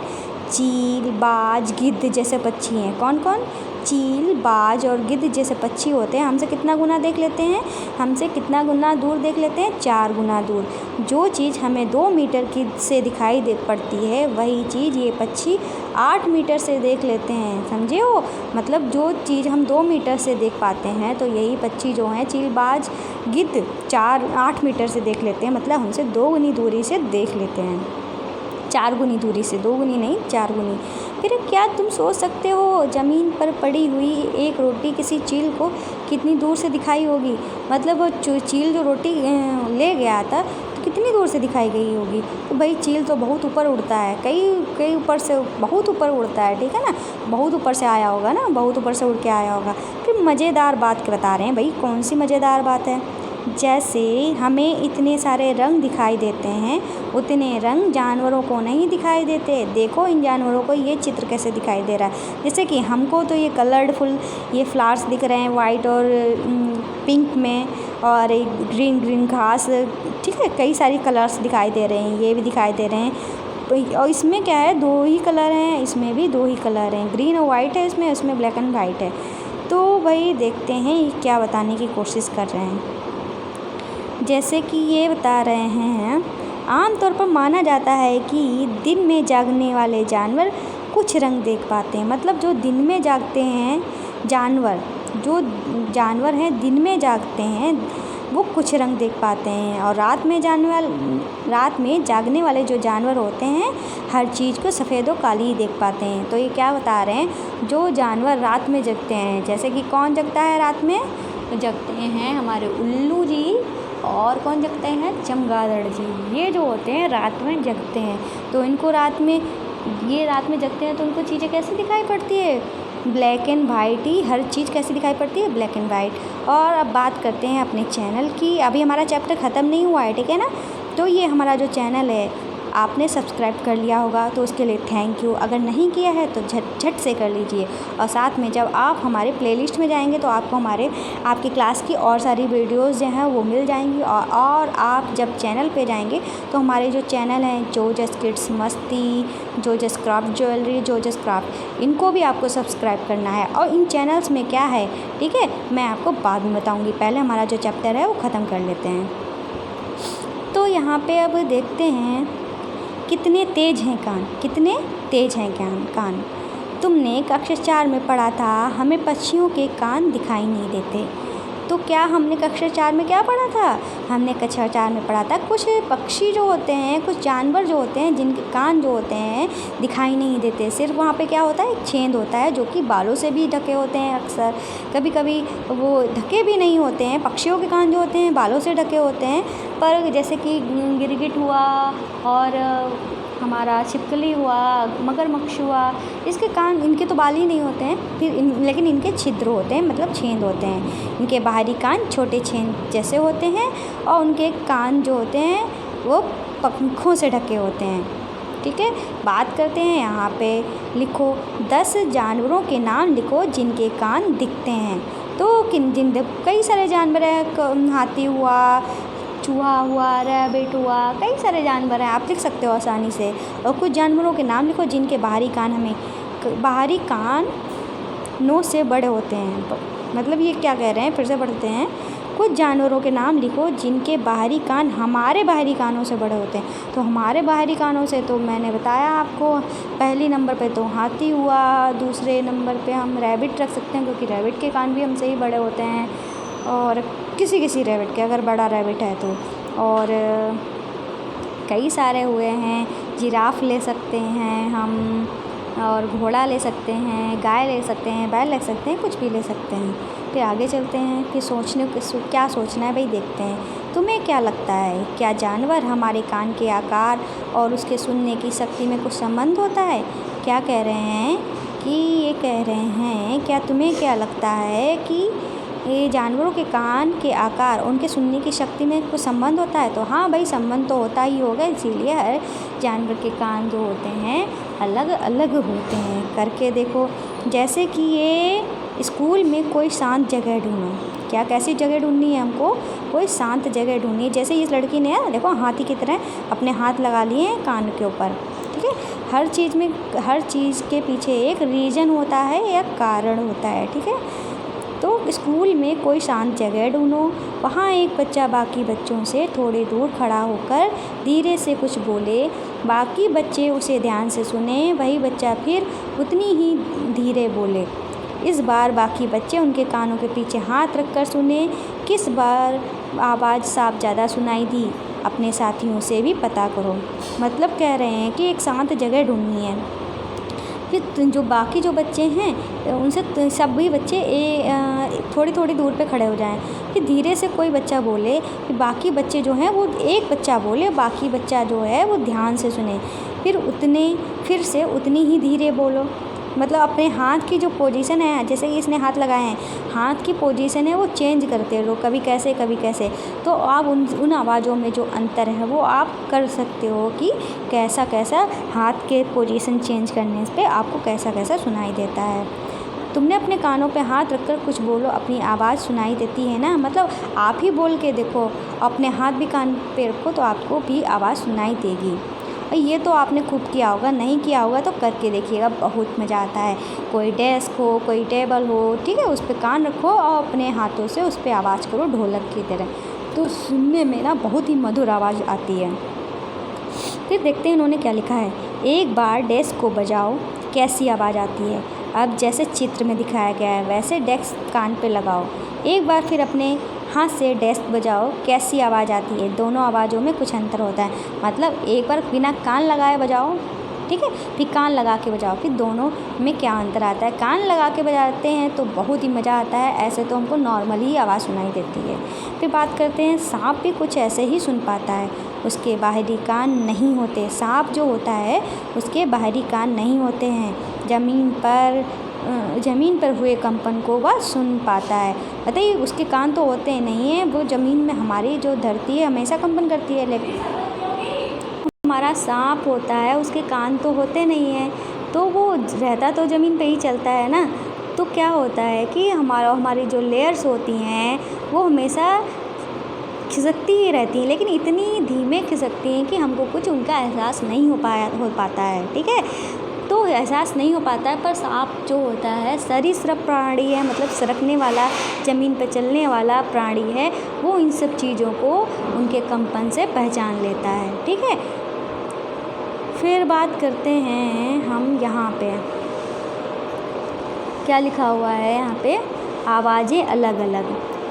चील, बाज, गिद्ध जैसे पक्षी हैं। कौन कौन? चील, बाज और गिद्ध जैसे पक्षी होते हैं। हमसे कितना गुना देख लेते हैं? हमसे कितना गुना दूर देख लेते हैं? 4 गुना दूर। जो चीज़ हमें 2 मीटर की से दिखाई दे पड़ती है वही चीज़ ये पक्षी 8 मीटर से देख लेते हैं। समझे हो? मतलब जो चीज़ हम 2 मीटर से देख पाते हैं तो यही पक्षी जो हैं चील, बाज, गिद्ध 8 मीटर से देख लेते हैं, मतलब हमसे 2 गुनी दूरी से देख लेते हैं। 4 गुनी दूरी से, 2 गुनी नहीं 4 गुनी। फिर क्या तुम सोच सकते हो ज़मीन पर पड़ी हुई एक रोटी किसी चील को कितनी दूर से दिखाई होगी? मतलब वो चील जो रोटी ले गया था तो कितनी दूर से दिखाई गई होगी? तो भाई चील तो बहुत ऊपर उड़ता है, कई ऊपर से बहुत ऊपर उड़ता है, ठीक है ना, बहुत ऊपर से आया होगा ना, बहुत ऊपर से उड़ के आया होगा। फिर मज़ेदार बात बता रहे हैं भाई, कौन सी मज़ेदार बात है? जैसे हमें इतने सारे रंग दिखाई देते हैं उतने रंग जानवरों को नहीं दिखाई देते। देखो इन जानवरों को ये चित्र कैसे दिखाई दे रहा है। जैसे कि हमको तो ये कलरफुल ये फ्लावर्स दिख रहे हैं वाइट और पिंक में, और एक ग्रीन घास, ठीक है, कई सारी कलर्स दिखाई दे रहे हैं, ये भी दिखाई दे रहे हैं। और इसमें क्या है, 2 ही कलर हैं, इसमें भी 2 ही कलर हैं, ग्रीन और वाइट है इसमें ब्लैक एंड वाइट है। तो भाई देखते हैं ये क्या बताने की कोशिश कर रहे हैं। जैसे कि ये बता रहे हैं, आमतौर पर माना जाता है कि दिन में जागने वाले जानवर कुछ रंग देख पाते हैं। मतलब जो दिन में जागते हैं जो जानवर हैं दिन में जागते हैं वो कुछ रंग देख पाते हैं, और रात में जागने वाले जो जानवर होते हैं हर चीज़ को सफ़ेद और काली ही देख पाते हैं। तो ये क्या बता रहे हैं, जो जानवर रात में जगते हैं, जैसे कि कौन जगता है रात में? तो जगते हैं हमारे उल्लू जी, और कौन जगते हैं? चमगादड़ जी। ये जो होते हैं रात में जगते हैं, तो इनको रात में जगते हैं तो उनको चीज़ें कैसी दिखाई पड़ती है? ब्लैक एंड वाइट ही, हर चीज़ कैसी दिखाई पड़ती है? Black and white. और अब बात करते हैं अपने चैनल की। अभी हमारा चैप्टर ख़त्म नहीं हुआ है, ठीक है ना। तो ये हमारा जो चैनल है आपने सब्सक्राइब कर लिया होगा तो उसके लिए थैंक यू। अगर नहीं किया है तो झट से कर लीजिए। और साथ में जब आप हमारे प्लेलिस्ट में जाएंगे तो आपको आपकी क्लास की और सारी वीडियोस जो हैं वो मिल जाएंगी। और आप जब चैनल पे जाएंगे तो हमारे जो चैनल हैं जोजस किड्स मस्ती, जोजस क्राफ्ट ज्वेलरी, जोजस क्राफ्ट, इनको भी आपको सब्सक्राइब करना है। और इन चैनल्स में क्या है, ठीक है, मैं आपको बाद में बताऊँगी, पहले हमारा जो चैप्टर है वो ख़त्म कर लेते हैं। तो यहाँ पे अब देखते हैं कितने तेज हैं कान। तुमने कक्षा 4 में पढ़ा था हमें पक्षियों के कान दिखाई नहीं देते। तो क्या हमने कक्षा 4 में क्या पढ़ा था? हमने कक्षा 4 में पढ़ा था कुछ पक्षी जो होते हैं, कुछ जानवर जो होते हैं जिनके कान जो होते हैं दिखाई नहीं देते। सिर्फ वहाँ पे क्या होता है, एक छेद होता है जो कि बालों से भी ढके होते हैं। अक्सर कभी कभी वो ढके भी नहीं होते हैं। पक्षियों के कान जो होते हैं बालों से ढके होते हैं, पर जैसे कि गिरगिट हुआ और हमारा छिपकली हुआ, मगरमच्छ हुआ, इसके कान, इनके तो बाल ही नहीं होते हैं, लेकिन इनके छिद्र होते हैं, मतलब छेद होते हैं। इनके बाहरी कान छोटे छेद जैसे होते हैं और उनके कान जो होते हैं वो पंखों से ढके होते हैं, ठीक है। बात करते हैं यहाँ पे, लिखो 10 जानवरों के नाम लिखो जिनके कान दिखते हैं। तो कई सारे जानवर हैं, हाथी हुआ, चूहा हुआ, रैबिट हुआ, कई सारे जानवर हैं, आप लिख सकते हो आसानी से। और कुछ जानवरों के नाम लिखो जिनके बाहरी कान नोज़ से बड़े होते हैं। मतलब ये क्या कह रहे हैं, फिर से पढ़ते हैं। कुछ जानवरों के नाम लिखो जिनके बाहरी कान हमारे बाहरी कानों से बड़े होते हैं। तो हमारे बाहरी कानों से तो मैंने बताया आपको, पहली नंबर पे तो हाथी हुआ, दूसरे नंबर पे हम रैबिट रख सकते हैं क्योंकि रैबिट के कान भी हमसे ही बड़े होते हैं, और किसी रैबिट के, अगर बड़ा रैबिट है तो। और कई सारे हुए हैं, जिराफ ले सकते हैं हम, और घोड़ा ले सकते हैं, गाय ले सकते हैं, बैल ले सकते हैं, कुछ भी ले सकते हैं। फिर आगे चलते हैं, फिर क्या सोचना है भाई, देखते हैं। तुम्हें क्या लगता है, क्या जानवर हमारे कान के आकार और उसके सुनने की शक्ति में कुछ संबंध होता है? क्या कह रहे हैं कि ये कह रहे हैं, क्या तुम्हें क्या लगता है कि ये जानवरों के कान के आकार उनके सुनने की शक्ति में कुछ संबंध होता है? तो हाँ भाई, संबंध तो होता ही होगा, इसीलिए हर जानवर के कान जो होते हैं अलग अलग होते हैं। करके देखो, जैसे कि ये स्कूल में कोई शांत जगह ढूंढो। क्या कैसी जगह ढूंढनी है हमको? कोई शांत जगह ढूंढनी है। जैसे इस लड़की ने देखो हाथी की तरह अपने हाथ लगा लिए हैं कान के ऊपर, ठीक है। हर चीज़ के पीछे एक रीज़न होता है या कारण होता है, ठीक है। तो स्कूल में कोई शांत जगह ढूंढो। वहाँ एक बच्चा बाकी बच्चों से थोड़ी दूर खड़ा होकर धीरे से कुछ बोले, बाकी बच्चे उसे ध्यान से सुने, वही बच्चा फिर उतनी ही धीरे बोले। इस बार बाकी बच्चे उनके कानों के पीछे हाथ रखकर सुने। किस बार आवाज़ साफ ज़्यादा सुनाई दी, अपने साथियों से भी पता करो। मतलब कह रहे हैं कि एक शांत जगह ढूंढनी है। फिर जो बाकी जो बच्चे हैं उनसे सभी बच्चे थोड़ी थोड़ी दूर पे खड़े हो जाएं। फिर धीरे से कोई बच्चा बोले कि बाकी बच्चे जो हैं वो एक बच्चा बोले, बाकी बच्चा जो है वो ध्यान से सुने। फिर से उतनी ही धीरे बोलो। मतलब अपने हाथ की जो पोजीशन है, जैसे कि इसने हाथ लगाए हैं, हाथ की पोजीशन है वो चेंज करते रहो, कभी कैसे कभी कैसे। तो आप उन आवाज़ों में जो अंतर है वो आप कर सकते हो कि कैसा कैसा हाथ के पोजीशन चेंज करने पे आपको कैसा कैसा सुनाई देता है। तुमने अपने कानों पे हाथ रखकर कुछ बोलो, अपनी आवाज़ सुनाई देती है ना। मतलब आप ही बोल के देखो, अपने हाथ भी कान पे रखो तो आपको भी आवाज़ सुनाई देगी। ये तो आपने खूब किया होगा, नहीं किया होगा तो करके देखिएगा, बहुत मज़ा आता है। कोई डेस्क हो, कोई टेबल हो, ठीक है, उस पर कान रखो और अपने हाथों से उस पर आवाज़ करो ढोलक की तरह, तो सुनने में ना बहुत ही मधुर आवाज़ आती है। फिर देखते हैं इन्होंने क्या लिखा है। एक बार डेस्क को बजाओ, कैसी आवाज़ आती है। अब जैसे चित्र में दिखाया गया है वैसे डेस्क कान पे लगाओ। एक बार फिर अपने हाथ से डेस्क बजाओ, कैसी आवाज़ आती है। दोनों आवाज़ों में कुछ अंतर होता है। मतलब एक बार बिना कान लगाए बजाओ, ठीक है, फिर कान लगा के बजाओ, फिर दोनों में क्या अंतर आता है। कान लगा के बजाते हैं तो बहुत ही मज़ा आता है, ऐसे तो हमको नॉर्मली आवाज़ सुनाई देती है। फिर बात करते हैं, सांप भी कुछ ऐसे ही सुन पाता है, उसके बाहरी कान नहीं होते। सांप जो होता है उसके बाहरी कान नहीं होते हैं। ज़मीन पर हुए कंपन को वह सुन पाता है। बताइए, उसके कान तो होते नहीं हैं, वो ज़मीन में हमारी जो धरती है हमेशा कंपन करती है, लेकिन हमारा सांप होता है उसके कान तो होते नहीं हैं, तो वो रहता तो ज़मीन पे ही चलता है ना। तो क्या होता है कि हमारी जो लेयर्स होती हैं वो हमेशा खिसकती ही रहती हैं, लेकिन इतनी धीमे खिसकती हैं कि हमको कुछ उनका एहसास नहीं हो पाता है, ठीक है। तो एहसास नहीं हो पाता है। पर सांप जो होता है सरीसृप प्राणी है, मतलब सरकने वाला, ज़मीन पर चलने वाला प्राणी है, वो इन सब चीज़ों को उनके कंपन से पहचान लेता है, ठीक है। फिर बात करते हैं हम यहाँ पे क्या लिखा हुआ है। यहाँ पे आवाज़ें अलग अलग।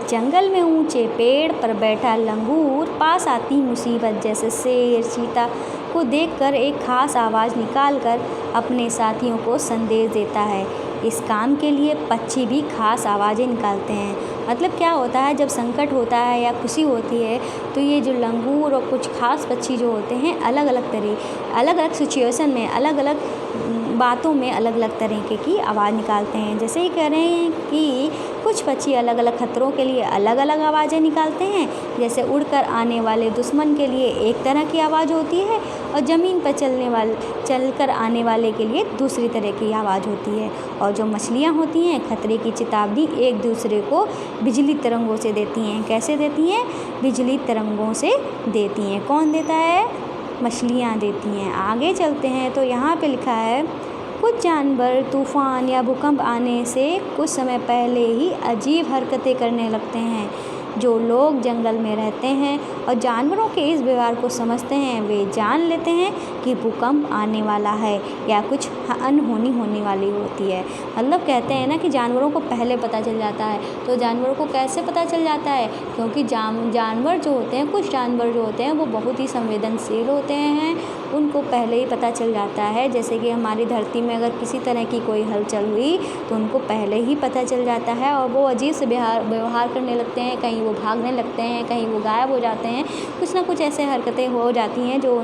जंगल में ऊंचे पेड़ पर बैठा लंगूर पास आती मुसीबत जैसे शेर चीता को देखकर एक खास आवाज़ निकालकर अपने साथियों को संदेश देता है। इस काम के लिए पक्षी भी खास आवाज़ें निकालते हैं। मतलब क्या होता है, जब संकट होता है या खुशी होती है तो ये जो लंगूर और कुछ खास पक्षी जो होते हैं अलग अलग सिचुएशन में, अलग अलग बातों में अलग अलग तरीके की आवाज़ निकालते हैं। जैसे ही कह रहे हैं कि कुछ पक्षी अलग अलग खतरों के लिए अलग अलग आवाज़ें निकालते हैं। जैसे उड़कर आने वाले दुश्मन के लिए एक तरह की आवाज़ होती है और ज़मीन पर चलकर आने वाले के लिए दूसरी तरह की आवाज़ होती है। और जो मछलियाँ होती हैं खतरे की चेतावनी एक दूसरे को बिजली तरंगों से देती हैं। कैसे देती हैं? बिजली तरंगों से देती हैं। कौन देता है? मछलियाँ देती हैं। आगे चलते हैं तो यहाँ पे लिखा है, कुछ जानवर तूफ़ान या भूकंप आने से कुछ समय पहले ही अजीब हरकतें करने लगते हैं। जो लोग जंगल में रहते हैं और जानवरों के इस व्यवहार को समझते हैं वे जान लेते हैं कि भूकंप आने वाला है या कुछ अनहोनी होने वाली होती है। मतलब कहते हैं ना कि जानवरों को पहले पता चल जाता है। तो जानवरों को कैसे पता चल जाता है? क्योंकि जानवर जो होते हैं, कुछ जानवर जो होते हैं वो बहुत ही संवेदनशील होते हैं, उनको पहले ही पता चल जाता है। जैसे कि हमारी धरती में अगर किसी तरह की कोई हलचल हुई तो उनको पहले ही पता चल जाता है और वो अजीब से व्यवहार करने लगते हैं। कहीं वो भागने लगते हैं, कहीं वो गायब हो जाते हैं। कुछ ना कुछ ऐसे हरकतें हो जाती हैं जो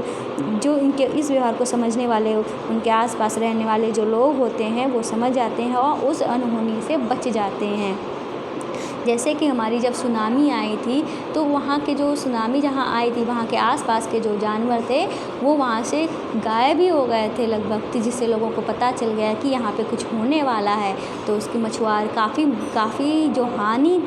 इनके इस व्यवहार को समझने वाले, उनके आसपास रहने वाले जो लोग होते हैं वो समझ जाते हैं और उस अनहोनी से बच जाते हैं। जैसे कि हमारी जब सुनामी आई थी तो वहाँ के जो सुनामी जहाँ आई थी वहाँ के आसपास के जो जानवर थे वो वहाँ से गायब ही हो गए थे लगभग, जिससे लोगों को पता चल गया कि यहाँ पे कुछ होने वाला है। तो उसकी मछुआर काफ़ी जो हानि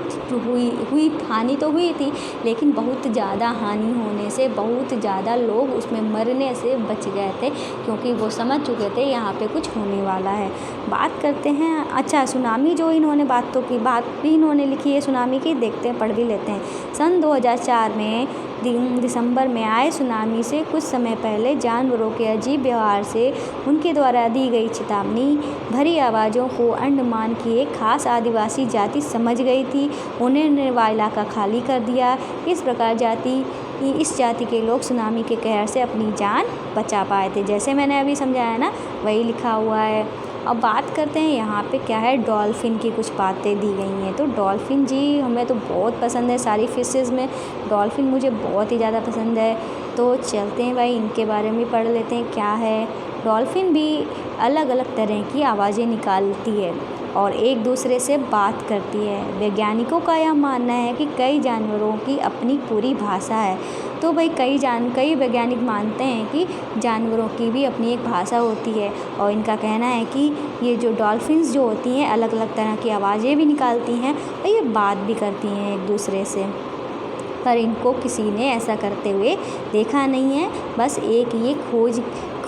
तो हुई थी, लेकिन बहुत ज़्यादा हानि होने से बहुत ज़्यादा लोग उसमें मरने से बच गए थे, क्योंकि वो समझ चुके थे यहाँ पे कुछ होने वाला है। बात करते हैं, अच्छा सुनामी जो इन्होंने बात भी इन्होंने लिखी है सुनामी की, देखते हैं, पढ़ भी लेते हैं। सन 2004 में दिसंबर में आए सुनामी से कुछ समय पहले जानवरों के अजीब व्यवहार से उनके द्वारा दी गई चेतावनी भरी आवाज़ों को अंडमान की एक खास आदिवासी जाति समझ गई थी। उन्होंने वह इलाका खाली कर दिया। इस प्रकार इस जाति के लोग सुनामी के कहर से अपनी जान बचा पाए थे। जैसे मैंने अभी समझाया ना, वही लिखा हुआ है। अब बात करते हैं यहाँ पे क्या है, डॉल्फिन की कुछ बातें दी गई हैं। तो डॉल्फिन जी हमें तो बहुत पसंद है, सारी फिशेज़ में डॉल्फिन मुझे बहुत ही ज़्यादा पसंद है। तो चलते हैं भाई, इनके बारे में पढ़ लेते हैं क्या है। डॉल्फिन भी अलग अलग तरह की आवाज़ें निकालती है और एक दूसरे से बात करती है। वैज्ञानिकों का यह मानना है कि कई जानवरों की अपनी पूरी भाषा है। तो भाई कई वैज्ञानिक मानते हैं कि जानवरों की भी अपनी एक भाषा होती है और इनका कहना है कि ये जो डॉल्फिन्स जो होती हैं अलग अलग तरह की आवाज़ें भी निकालती हैं और ये बात भी करती हैं एक दूसरे से, पर इनको किसी ने ऐसा करते हुए देखा नहीं है। बस एक ये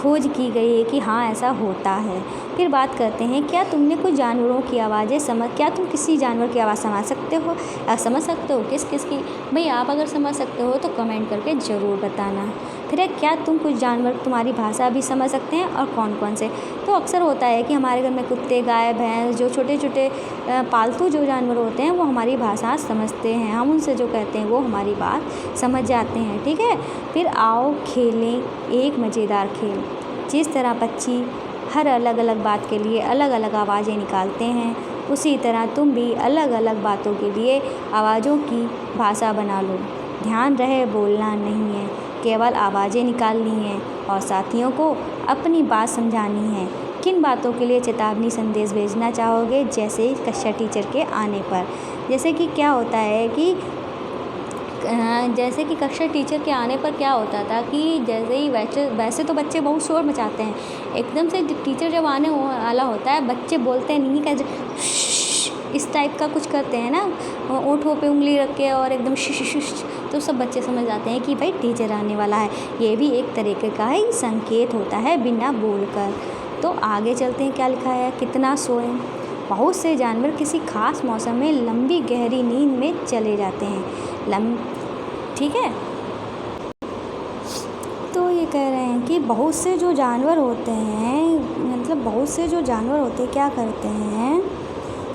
खोज की गई है कि हाँ ऐसा होता है। फिर बात करते हैं, क्या तुम किसी जानवर की आवाज़ समझ सकते हो किस की? भाई आप अगर समझ सकते हो तो कमेंट करके ज़रूर बताना। फिर है, क्या तुम कुछ जानवर तुम्हारी भाषा भी समझ सकते हैं और कौन कौन से? तो अक्सर होता है कि हमारे घर में कुत्ते, गाय, भैंस, जो छोटे छोटे पालतू जो जानवर होते हैं वो हमारी भाषा समझते हैं। हम उनसे जो कहते हैं वो हमारी बात समझ जाते हैं। ठीक है, फिर आओ खेलें एक मज़ेदार खेल। जिस तरह पक्षी हर अलग अलग बात के लिए अलग अलग आवाज़ें निकालते हैं, उसी तरह तुम भी अलग अलग बातों के लिए आवाज़ों की भाषा बना लो। ध्यान रहे बोलना नहीं है, केवल आवाज़ें निकालनी हैं और साथियों को अपनी बात समझानी है। किन बातों के लिए चेतावनी संदेश भेजना चाहोगे? जैसे कक्षा टीचर के आने पर, जैसे कि क्या होता है कि कक्षा टीचर के आने पर क्या होता था कि जैसे ही वैसे तो बच्चे बहुत शोर मचाते हैं, एकदम से टीचर जब आने वाला होता है बच्चे बोलते नहीं, कैसे इस टाइप का कुछ करते हैं ना, ओंठों पे उंगली रख के और एकदम शिश, तो सब बच्चे समझ जाते हैं कि भाई टीचर आने वाला है। ये भी एक तरीके का ही संकेत होता है बिना बोलकर। तो आगे चलते हैं, क्या लिखा है, कितना सोएं। बहुत से जानवर किसी खास मौसम में लंबी गहरी नींद में चले जाते हैं। ठीक है, तो ये कह रहे हैं कि बहुत से जो जानवर होते हैं क्या करते हैं,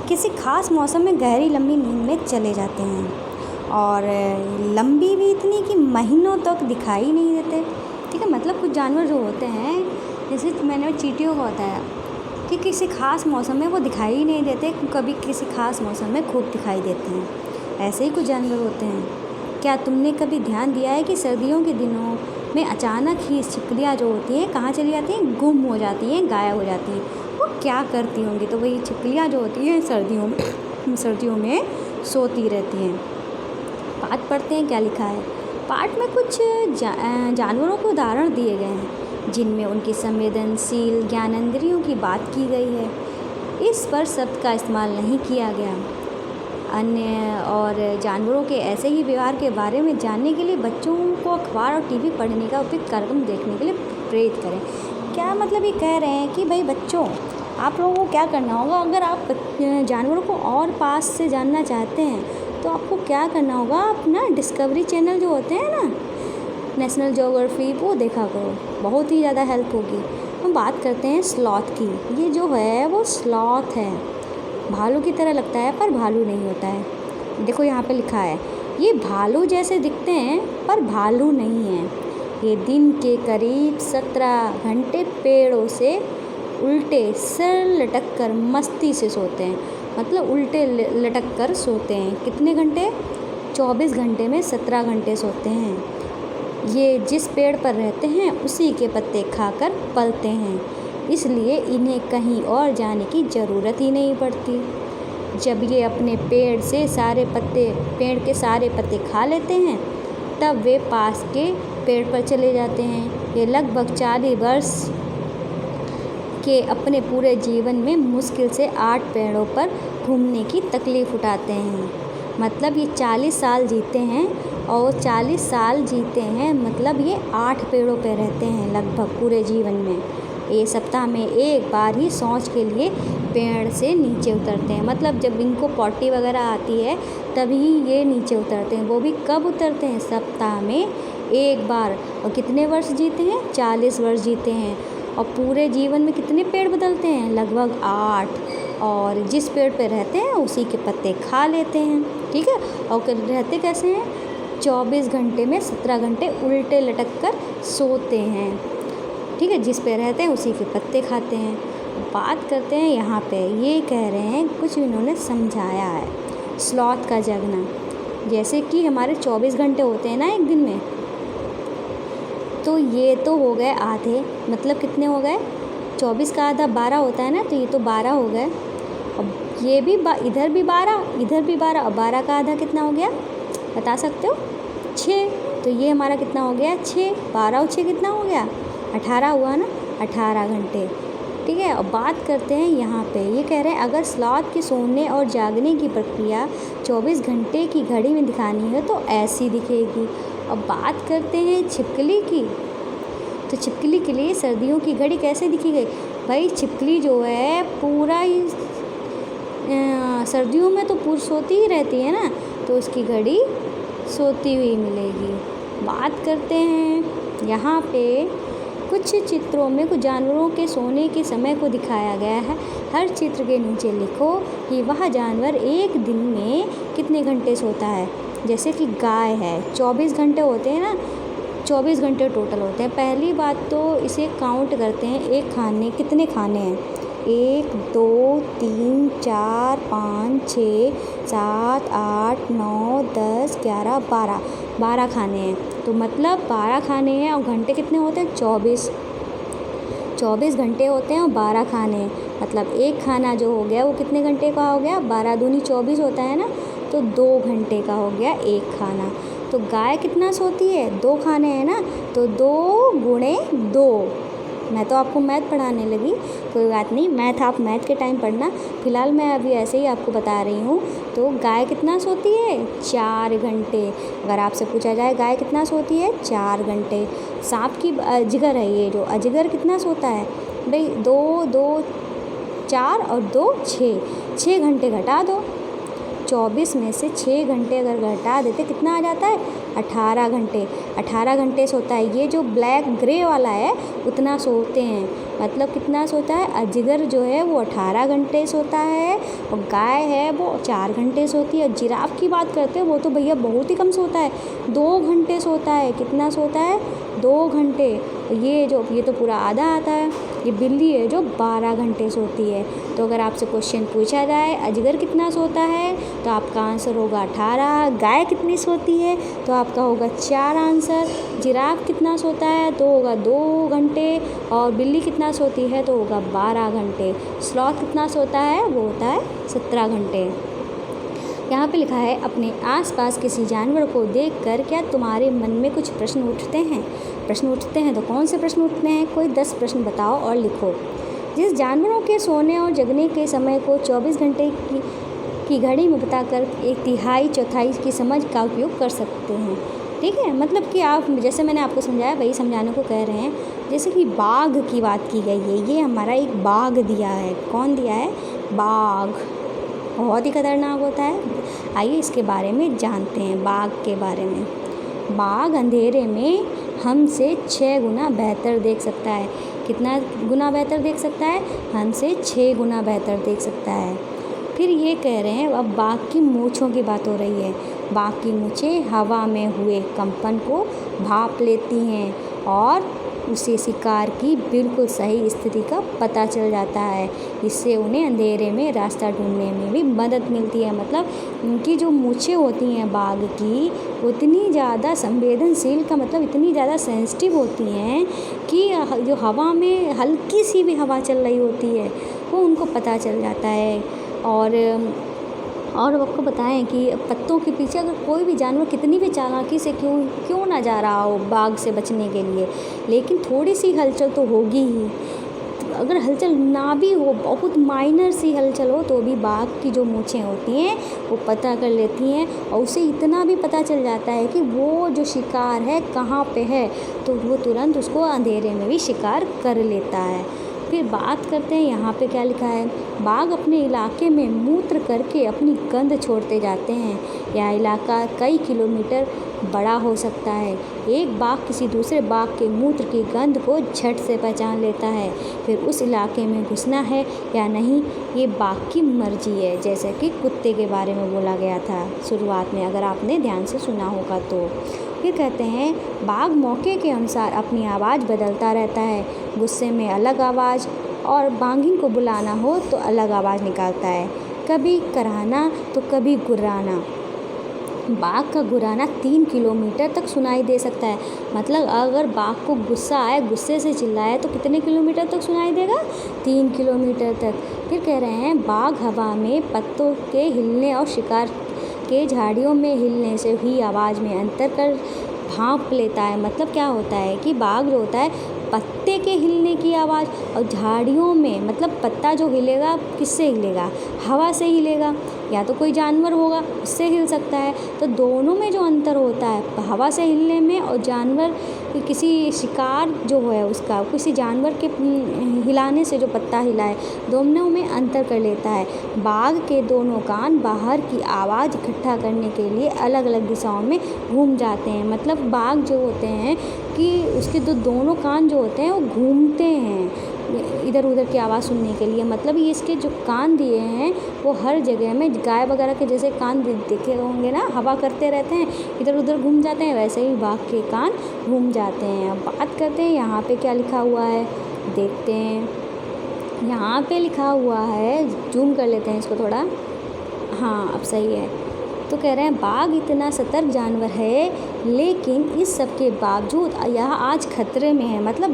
किसी खास मौसम में गहरी लंबी नींद में चले जाते हैं और लंबी भी इतनी कि महीनों तक दिखाई नहीं देते। ठीक है, मतलब कुछ जानवर जो होते हैं, जैसे मैंने चींटियों को बताया कि किसी खास मौसम में वो दिखाई ही नहीं देते, कभी किसी खास मौसम में खूब दिखाई देते हैं। ऐसे ही कुछ जानवर होते हैं। क्या तुमने कभी ध्यान दिया है कि सर्दियों के दिनों में अचानक ही छिपकलियाँ जो होती हैं कहाँ चली जाती हैं? गुम हो जाती हैं, गायब हो जाती हैं। वो क्या करती होंगी? तो वही छिपकलियाँ जो होती हैं सर्दियों में सोती रहती हैं। पाठ पढ़ते हैं, क्या लिखा है। पाठ में कुछ जानवरों को उदाहरण दिए गए हैं जिनमें उनकी संवेदनशील ज्ञानेंद्रियों की बात की गई है। इस पर शब्द का इस्तेमाल नहीं किया गया। अन्य और जानवरों के ऐसे ही व्यवहार के बारे में जानने के लिए बच्चों को अखबार और टीवी पढ़ने का उपयुक्त कार्यक्रम देखने के लिए प्रेरित करें। क्या मतलब ये कह रहे हैं कि भाई बच्चों, आप लोगों को क्या करना होगा, अगर आप जानवरों को और पास से जानना चाहते हैं तो आपको क्या करना होगा, अपना डिस्कवरी चैनल जो होते हैं ना, नेशनल ज्योग्राफी, वो देखा करो, बहुत ही ज़्यादा हेल्प होगी। हम बात करते हैं स्लॉथ की। ये जो है वो स्लॉथ है, भालू की तरह लगता है पर भालू नहीं होता है। देखो यहाँ पे लिखा है, ये भालू जैसे दिखते हैं पर भालू नहीं हैं। ये दिन के करीब 17 घंटे पेड़ों से उल्टे सिर लटक कर मस्ती से सोते हैं। मतलब उल्टे लटक कर सोते हैं। कितने घंटे? 24 घंटे में 17 घंटे सोते हैं। ये जिस पेड़ पर रहते हैं उसी के पत्ते खाकर पलते हैं, इसलिए इन्हें कहीं और जाने की ज़रूरत ही नहीं पड़ती। जब ये अपने पेड़ के सारे पत्ते खा लेते हैं तब वे पास के पेड़ पर चले जाते हैं। ये लगभग 40 वर्ष के अपने पूरे जीवन में मुश्किल से 8 पेड़ों पर घूमने की तकलीफ़ उठाते हैं। मतलब ये 40 साल जीते हैं और 40 साल जीते हैं मतलब ये 8 पेड़ों पर रहते हैं लगभग पूरे जीवन में। ये सप्ताह में एक बार ही शौच के लिए पेड़ से नीचे उतरते हैं। मतलब जब इनको पॉटी वगैरह आती है तभी ये नीचे उतरते हैं। वो भी कब उतरते हैं? सप्ताह में एक बार। और कितने वर्ष जीते हैं? 40 वर्ष जीते हैं। और पूरे जीवन में कितने पेड़ बदलते हैं? लगभग 8। और जिस पेड़ पे रहते हैं उसी के पत्ते खा लेते हैं। ठीक है। और रहते कैसे हैं? 24 घंटे में 17 घंटे उल्टे लटक कर सोते हैं। ठीक है। जिस पे रहते हैं उसी के पत्ते खाते हैं। बात करते हैं यहाँ पे, ये कह रहे हैं कुछ इन्होंने समझाया है। स्लॉथ का जगना, जैसे कि हमारे 24 घंटे होते हैं ना एक दिन में, तो ये तो हो गए आधे। मतलब कितने हो गए? 24 का आधा 12 होता है ना, तो ये तो 12 हो गए। अब ये भी इधर भी 12, इधर भी 12, और 12 का आधा कितना हो गया बता सकते हो? 6। तो ये हमारा कितना हो गया? 6। 12 और 6 कितना हो गया? 18 हुआ ना, 18 घंटे। ठीक है। और बात करते हैं यहाँ पे, ये कह रहे हैं अगर स्लॉथ के सोने और जागने की प्रक्रिया 24 घंटे की घड़ी में दिखानी है तो ऐसी दिखेगी। अब बात करते हैं छिपकली की, तो छिपकली के लिए सर्दियों की घड़ी कैसे दिखी गई? भाई छिपकली जो है पूरा ही सर्दियों में तो पूरी सोती ही रहती है ना, तो उसकी घड़ी सोती हुई मिलेगी। बात करते हैं यहाँ पे, कुछ चित्रों में कुछ जानवरों के सोने के समय को दिखाया गया है। हर चित्र के नीचे लिखो कि वह जानवर एक दिन में कितने घंटे सोता है। जैसे कि गाय है, 24 घंटे होते हैं ना, 24 घंटे टोटल होते हैं। पहली बात तो इसे काउंट करते हैं, एक खाने कितने खाने हैं? 1 2 3 4 5 6 7 8 9 10 11 12, 12 खाने हैं। तो मतलब 12 खाने हैं और घंटे कितने होते हैं? 24 घंटे होते हैं और 12 खाने हैं। मतलब एक खाना जो हो गया वो कितने घंटे का हो गया? 12 दूनी 24 होता है ना, तो 2 घंटे का हो गया एक खाना। तो गाय कितना सोती है? 2 खाने हैं ना, तो 2 गुणे 2। मैं तो आपको मैथ पढ़ाने लगी, कोई बात नहीं, मैथ आप मैथ के टाइम पढ़ना। फ़िलहाल मैं अभी ऐसे ही आपको बता रही हूँ। तो गाय कितना सोती है? 4 घंटे। अगर आपसे पूछा जाए गाय कितना सोती है? 4 घंटे। सांप की अजगर है, ये जो अजगर कितना सोता है? भाई 2 2 4 और 2 6, 6 घंटे घटा दो। 24 में से 6 घंटे अगर घटा देते कितना आ जाता है? 18 घंटे। 18 घंटे सोता है। ये जो ब्लैक ग्रे वाला है उतना सोते हैं। मतलब कितना सोता है? अजगर जो है वो 18 घंटे सोता है और गाय है वो 4 घंटे सोती है। जिराफ की बात करते हैं, वो तो भैया बहुत ही कम सोता है, 2 घंटे सोता है। कितना सोता है? 2 घंटे। ये तो पूरा आधा आता है। ये बिल्ली है जो 12 घंटे सोती है। तो अगर आपसे क्वेश्चन पूछा जाए अजगर कितना सोता है तो आपका आंसर होगा 18। गाय कितनी सोती है तो आपका होगा 4 आंसर। जिराफ कितना सोता है तो होगा 2 घंटे। और बिल्ली कितना सोती है तो होगा 12 घंटे। स्लॉथ कितना सोता है? वो होता है 17 घंटे। यहाँ पे लिखा है अपने आसपास किसी जानवर को देखकर क्या तुम्हारे मन में कुछ प्रश्न उठते हैं? प्रश्न उठते हैं तो कौन से प्रश्न उठते हैं? कोई 10 प्रश्न बताओ और लिखो। जिस जानवरों के सोने और जगने के समय को 24 घंटे की घड़ी में बताकर 1/3 की समझ का उपयोग कर सकते हैं। ठीक है। मतलब कि आप, जैसे मैंने आपको समझाया वही समझाने को कह रहे हैं। जैसे कि बाघ की बात की गई है, ये हमारा एक बाघ दिया है। कौन दिया है? बाघ। बहुत ही खतरनाक होता है। आइए इसके बारे में जानते हैं, बाघ के बारे में। बाघ अंधेरे में हमसे 6 गुना बेहतर देख सकता है। कितना गुना बेहतर देख सकता है? हमसे 6 गुना बेहतर देख सकता है। फिर ये कह रहे हैं, अब बाघ की मूँछों की बात हो रही है। बाघ की मूँछें हवा में हुए कंपन को भाप लेती हैं और उसे शिकार की बिल्कुल सही स्थिति का पता चल जाता है। इससे उन्हें अंधेरे में रास्ता ढूंढने में भी मदद मिलती है। मतलब उनकी जो मूँछें होती हैं बाघ की, उतनी ज़्यादा संवेदनशील का मतलब इतनी ज़्यादा सेंसिटिव होती हैं कि जो हवा में हल्की सी भी हवा चल रही होती है वो उनको पता चल जाता है। और आपको बताएं कि पत्तों के पीछे अगर कोई भी जानवर कितनी भी चालाकी से क्यों ना जा रहा हो बाघ से बचने के लिए, लेकिन थोड़ी सी हलचल तो होगी ही। अगर हलचल ना भी हो, बहुत माइनर सी हलचल हो, तो भी बाघ की जो मूँछें होती हैं वो पता कर लेती हैं और उसे इतना भी पता चल जाता है कि वो जो शिकार है कहाँ पे है, तो वो तुरंत उसको अंधेरे में भी शिकार कर लेता है। फिर बात करते हैं यहाँ पे क्या लिखा है। बाघ अपने इलाके में मूत्र करके अपनी गंध छोड़ते जाते हैं। यह इलाका कई किलोमीटर बड़ा हो सकता है। एक बाघ किसी दूसरे बाघ के मूत्र की गंध को झट से पहचान लेता है। फिर उस इलाके में घुसना है या नहीं ये बाघ की मर्जी है, जैसे कि कुत्ते के बारे में बोला गया था शुरुआत में, अगर आपने ध्यान से सुना होगा तो। फिर कहते हैं बाघ मौके के अनुसार अपनी आवाज़ बदलता रहता है। गुस्से में अलग आवाज़ और बाघिन को बुलाना हो तो अलग आवाज़ निकालता है, कभी कराहना तो कभी गुर्राना। बाघ का गुर्राना 3 किलोमीटर तक सुनाई दे सकता है। मतलब अगर बाघ को गुस्सा आए, गुस्से से चिल्लाए तो कितने किलोमीटर तक सुनाई देगा? 3 किलोमीटर तक। फिर कह रहे हैं बाघ हवा में पत्तों के हिलने और शिकार के झाड़ियों में हिलने से हुई आवाज़ में अंतर कर भांप लेता है। मतलब क्या होता है कि बाघ जो होता है पत्ते के हिलने की आवाज़ और झाड़ियों में, मतलब पत्ता जो हिलेगा किससे हिलेगा? हवा से हिलेगा, या तो कोई जानवर होगा उससे हिल सकता है। तो दोनों में जो अंतर होता है हवा से हिलने में और जानवर किसी शिकार जो है उसका किसी जानवर के हिलाने से जो पत्ता हिलाए, दोनों में अंतर कर लेता है। बाघ के दोनों कान बाहर की आवाज़ इकट्ठा करने के लिए अलग अलग दिशाओं में घूम जाते हैं। मतलब बाघ जो होते हैं कि उसके दोनों कान जो होते हैं वो घूमते हैं इधर उधर की आवाज़ सुनने के लिए। मतलब ये इसके जो कान दिए हैं वो हर जगह में, गाय वगैरह के जैसे कान देखे होंगे ना, हवा करते रहते हैं, इधर उधर घूम जाते हैं, वैसे ही बाघ के कान घूम जाते हैं। अब बात करते हैं यहाँ पे क्या लिखा हुआ है, देखते हैं। यहाँ पे लिखा हुआ है, जूम कर लेते हैं इसको थोड़ा। हाँ अब सही है। तो कह रहे हैं बाघ इतना सतर्क जानवर है लेकिन इस सब के बावजूद यह आज खतरे में है। मतलब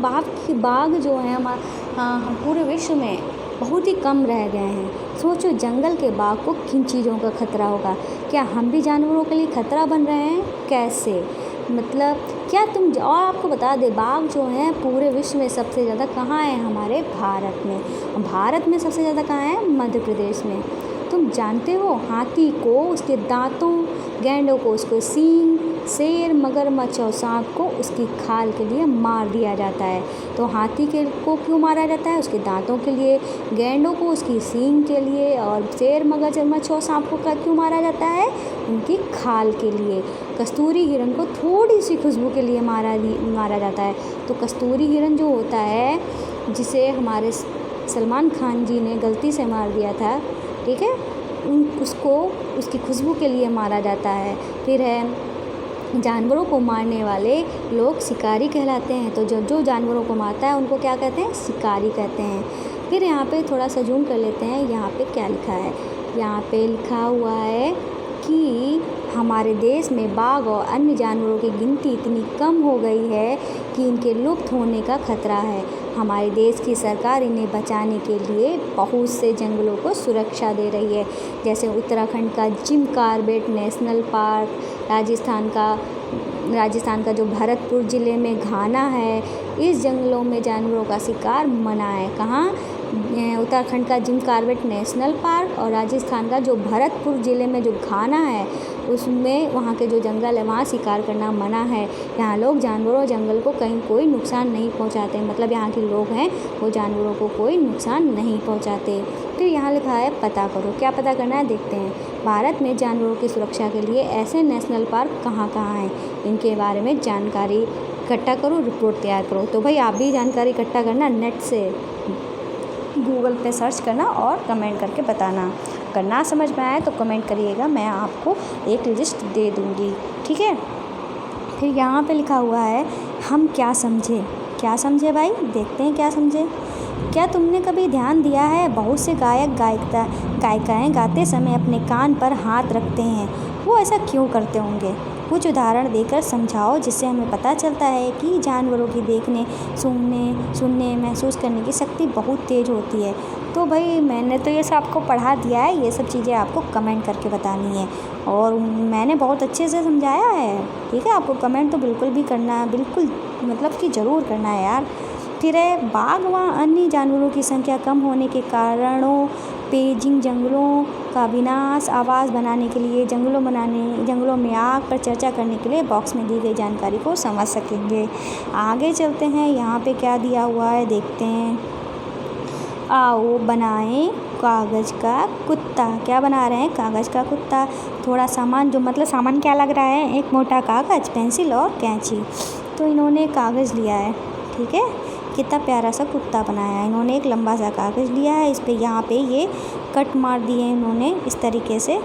बाघ जो है हम पूरे विश्व में बहुत ही कम रह गए हैं। सोचो जंगल के बाघ को किन चीज़ों का खतरा होगा। क्या हम भी जानवरों के लिए खतरा बन रहे हैं? कैसे? मतलब क्या तुम, और आपको बता दें बाघ जो हैं पूरे विश्व में सबसे ज़्यादा कहाँ है? हमारे भारत में। भारत में सबसे ज़्यादा कहाँ है? मध्य प्रदेश में। तुम जानते हो हाथी को उसके दांतों, गैंडों को उसको सींग, शेर, मगरमच्छ और सांप को उसकी खाल के लिए मार दिया जाता है। तो हाथी को क्यों मारा जाता है? उसके दांतों के लिए, गैंडों को उसकी सींग के लिए, और शेर, मगरमच्छ और सांप को क्यों मारा जाता है? उनकी खाल के लिए। कस्तूरी हिरण को थोड़ी सी खुशबू के लिए मारा जाता है। तो कस्तूरी हिरण जो होता है, जिसे हमारे सलमान खान जी ने गलती से मार दिया था, ठीक है, उसको उसकी खुशबू के लिए मारा जाता है। फिर है जानवरों को मारने वाले लोग शिकारी कहलाते हैं। तो जो जानवरों को मारता है उनको क्या कहते हैं? शिकारी कहते हैं। फिर यहाँ पे थोड़ा सा जूम कर लेते हैं। यहाँ पे क्या लिखा है? यहाँ पे लिखा हुआ है कि हमारे देश में बाघ और अन्य जानवरों की गिनती इतनी कम हो गई है कि इनके लुप्त होने का खतरा है। हमारे देश की सरकार इन्हें बचाने के लिए बहुत से जंगलों को सुरक्षा दे रही है। जैसे उत्तराखंड का Jim Corbett national park, Rajasthan का जो भरतपुर ज़िले में घाना है, इस जंगलों में जानवरों का शिकार मना है। कहाँ? उत्तराखंड का जिम कॉर्बेट नेशनल पार्क और राजस्थान का जो भरतपुर ज़िले में जो घाना है, उसमें वहाँ के जो जंगल है वहाँ शिकार करना मना है। यहाँ लोग जानवरों जंगल को कहीं कोई नुकसान नहीं पहुँचाते। मतलब यहाँ के लोग हैं वो जानवरों को कोई नुकसान नहीं पहुँचाते। फिर यहाँ लिखा है पता करो। क्या पता करना है? देखते हैं। भारत में जानवरों की सुरक्षा के लिए ऐसे नेशनल पार्क कहाँ कहाँ हैं, इनके बारे में जानकारी इकट्ठा करो, रिपोर्ट तैयार करो। तो भाई आप भी जानकारी इकट्ठा करना, नेट से गूगल पे सर्च करना और कमेंट करके बताना। अगर ना समझ में आए तो कमेंट करिएगा, मैं आपको एक लिस्ट दे दूँगी, ठीक है। फिर यहाँ पे लिखा हुआ है हम क्या समझे। क्या समझे भाई? देखते हैं क्या समझे। क्या तुमने कभी ध्यान दिया है बहुत से गायिकाएँ गाते समय अपने कान पर हाथ रखते हैं, वो ऐसा क्यों करते होंगे? कुछ उदाहरण देकर समझाओ जिससे हमें पता चलता है कि जानवरों की देखने, सुनने, महसूस करने की शक्ति बहुत तेज़ होती है। तो भाई मैंने तो ये सब आपको पढ़ा दिया है, ये सब चीज़ें आपको कमेंट करके बतानी है और मैंने बहुत अच्छे से समझाया है, ठीक है। आपको कमेंट तो बिल्कुल भी करना है, बिल्कुल मतलब कि ज़रूर करना है यार। फिर है बाघ व अन्य जानवरों की संख्या कम होने के कारणों पेजिंग जंगलों का विनाश, आवास बनाने के लिए जंगलों में आग पर चर्चा करने के लिए बॉक्स में दी गई जानकारी को समझ सकेंगे। आगे चलते हैं। यहाँ पे क्या दिया हुआ है देखते हैं। आओ बनाएं कागज़ का कुत्ता। क्या बना रहे हैं? कागज़ का कुत्ता। थोड़ा सामान, जो मतलब सामान क्या लग रहा है? एक मोटा कागज़, पेंसिल और कैंची। तो इन्होंने कागज़ लिया है, ठीक है। कितना प्यारा सा कुत्ता बनाया है इन्होंने। एक लंबा सा कागज़ लिया है, इस पे यहाँ पे ये कट मार दिए इन्होंने इस तरीके से,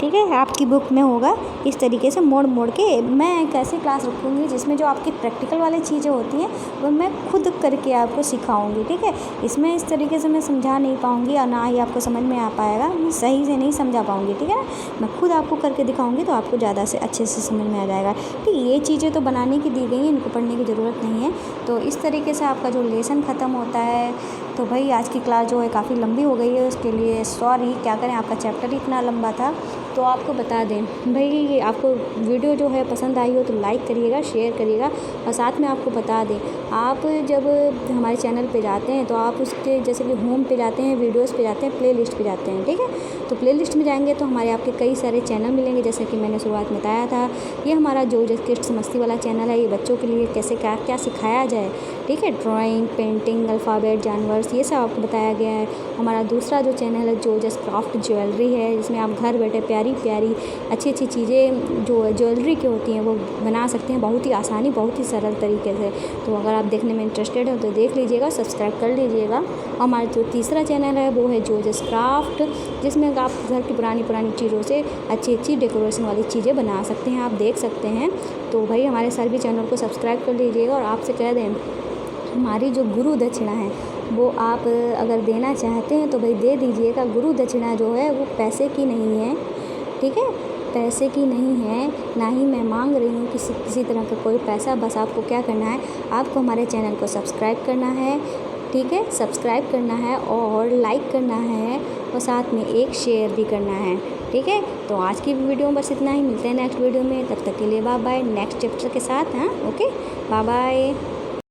ठीक है। आपकी बुक में होगा इस तरीके से मोड़ मोड़ के। मैं एक ऐसी क्लास रखूँगी जिसमें जो आपकी प्रैक्टिकल वाली चीज़ें होती हैं वो मैं खुद करके आपको सिखाऊंगी, ठीक है। इसमें इस तरीके से मैं समझा नहीं पाऊँगी और ना ही आपको समझ में आ पाएगा, मैं सही से नहीं समझा पाऊँगी, ठीक है ना। मैं खुद आपको करके दिखाऊँगी तो आपको ज़्यादा से अच्छे से समझ में आ जाएगा। ठीक, ये चीज़ें तो बनाने की दी गई हैं, इनको पढ़ने की ज़रूरत नहीं है। तो इस तरीके से आपका जो लेसन ख़त्म होता है। तो भाई आज की क्लास जो है काफ़ी लंबी हो गई है, उसके लिए सॉरी। क्या करें, आपका चैप्टर ही इतना लंबा था। तो आपको बता दें भाई, आपको वीडियो जो है पसंद आई हो तो लाइक करिएगा, शेयर करिएगा। और साथ में आपको बता दें, आप जब हमारे चैनल पे जाते हैं तो आप उसके जैसे कि होम पे जाते हैं, वीडियोस पे जाते हैं, प्लेलिस्ट पे जाते हैं, ठीक है। तो प्लेलिस्ट में जाएंगे तो हमारे आपके कई सारे चैनल मिलेंगे, जैसे कि मैंने शुरुआत में बताया था। ये हमारा जो किड्स मस्ती वाला चैनल है, ये बच्चों के लिए कैसे क्या क्या सिखाया जाए, ठीक है। ड्राइंग, पेंटिंग, अल्फ़ाबेट, जानवर, ये सब आपको बताया गया है। हमारा दूसरा जो चैनल है जो क्राफ्ट ज्वेलरी है, जिसमें आप घर बैठे प्यारी प्यारी अच्छी अच्छी चीज़ें जो ज्वेलरी की होती हैं वो बना सकते हैं, बहुत ही आसानी, बहुत ही सरल तरीके से। तो अगर आप देखने में इंटरेस्टेड हो तो देख लीजिएगा, सब्सक्राइब कर लीजिएगा। और हमारा जो तीसरा चैनल है वो है क्राफ्ट, जिसमें आप घर की पुरानी पुरानी चीज़ों से अच्छी अच्छी डेकोरेशन वाली चीज़ें बना सकते हैं, आप देख सकते हैं। तो भाई हमारे सभी चैनल को सब्सक्राइब कर लीजिएगा। और आपसे कह दें, हमारी जो गुरु दक्षिणा है वो आप अगर देना चाहते हैं तो भाई दे दीजिएगा। गुरु दक्षिणा जो है वो पैसे की नहीं है, ठीक है, पैसे की नहीं है, ना ही मैं मांग रही हूँ किसी तरह का कोई पैसा। बस आपको क्या करना है, आपको हमारे चैनल को सब्सक्राइब करना है, ठीक है, सब्सक्राइब करना है और लाइक करना है और साथ में एक शेयर भी करना है, ठीक है। तो आज की वीडियो में बस इतना ही, मिलते हैं नेक्स्ट वीडियो में। तब तक के लिए बाय बाय, नेक्स्ट चैप्टर के साथ। हाँ, ओके, बाय बाय।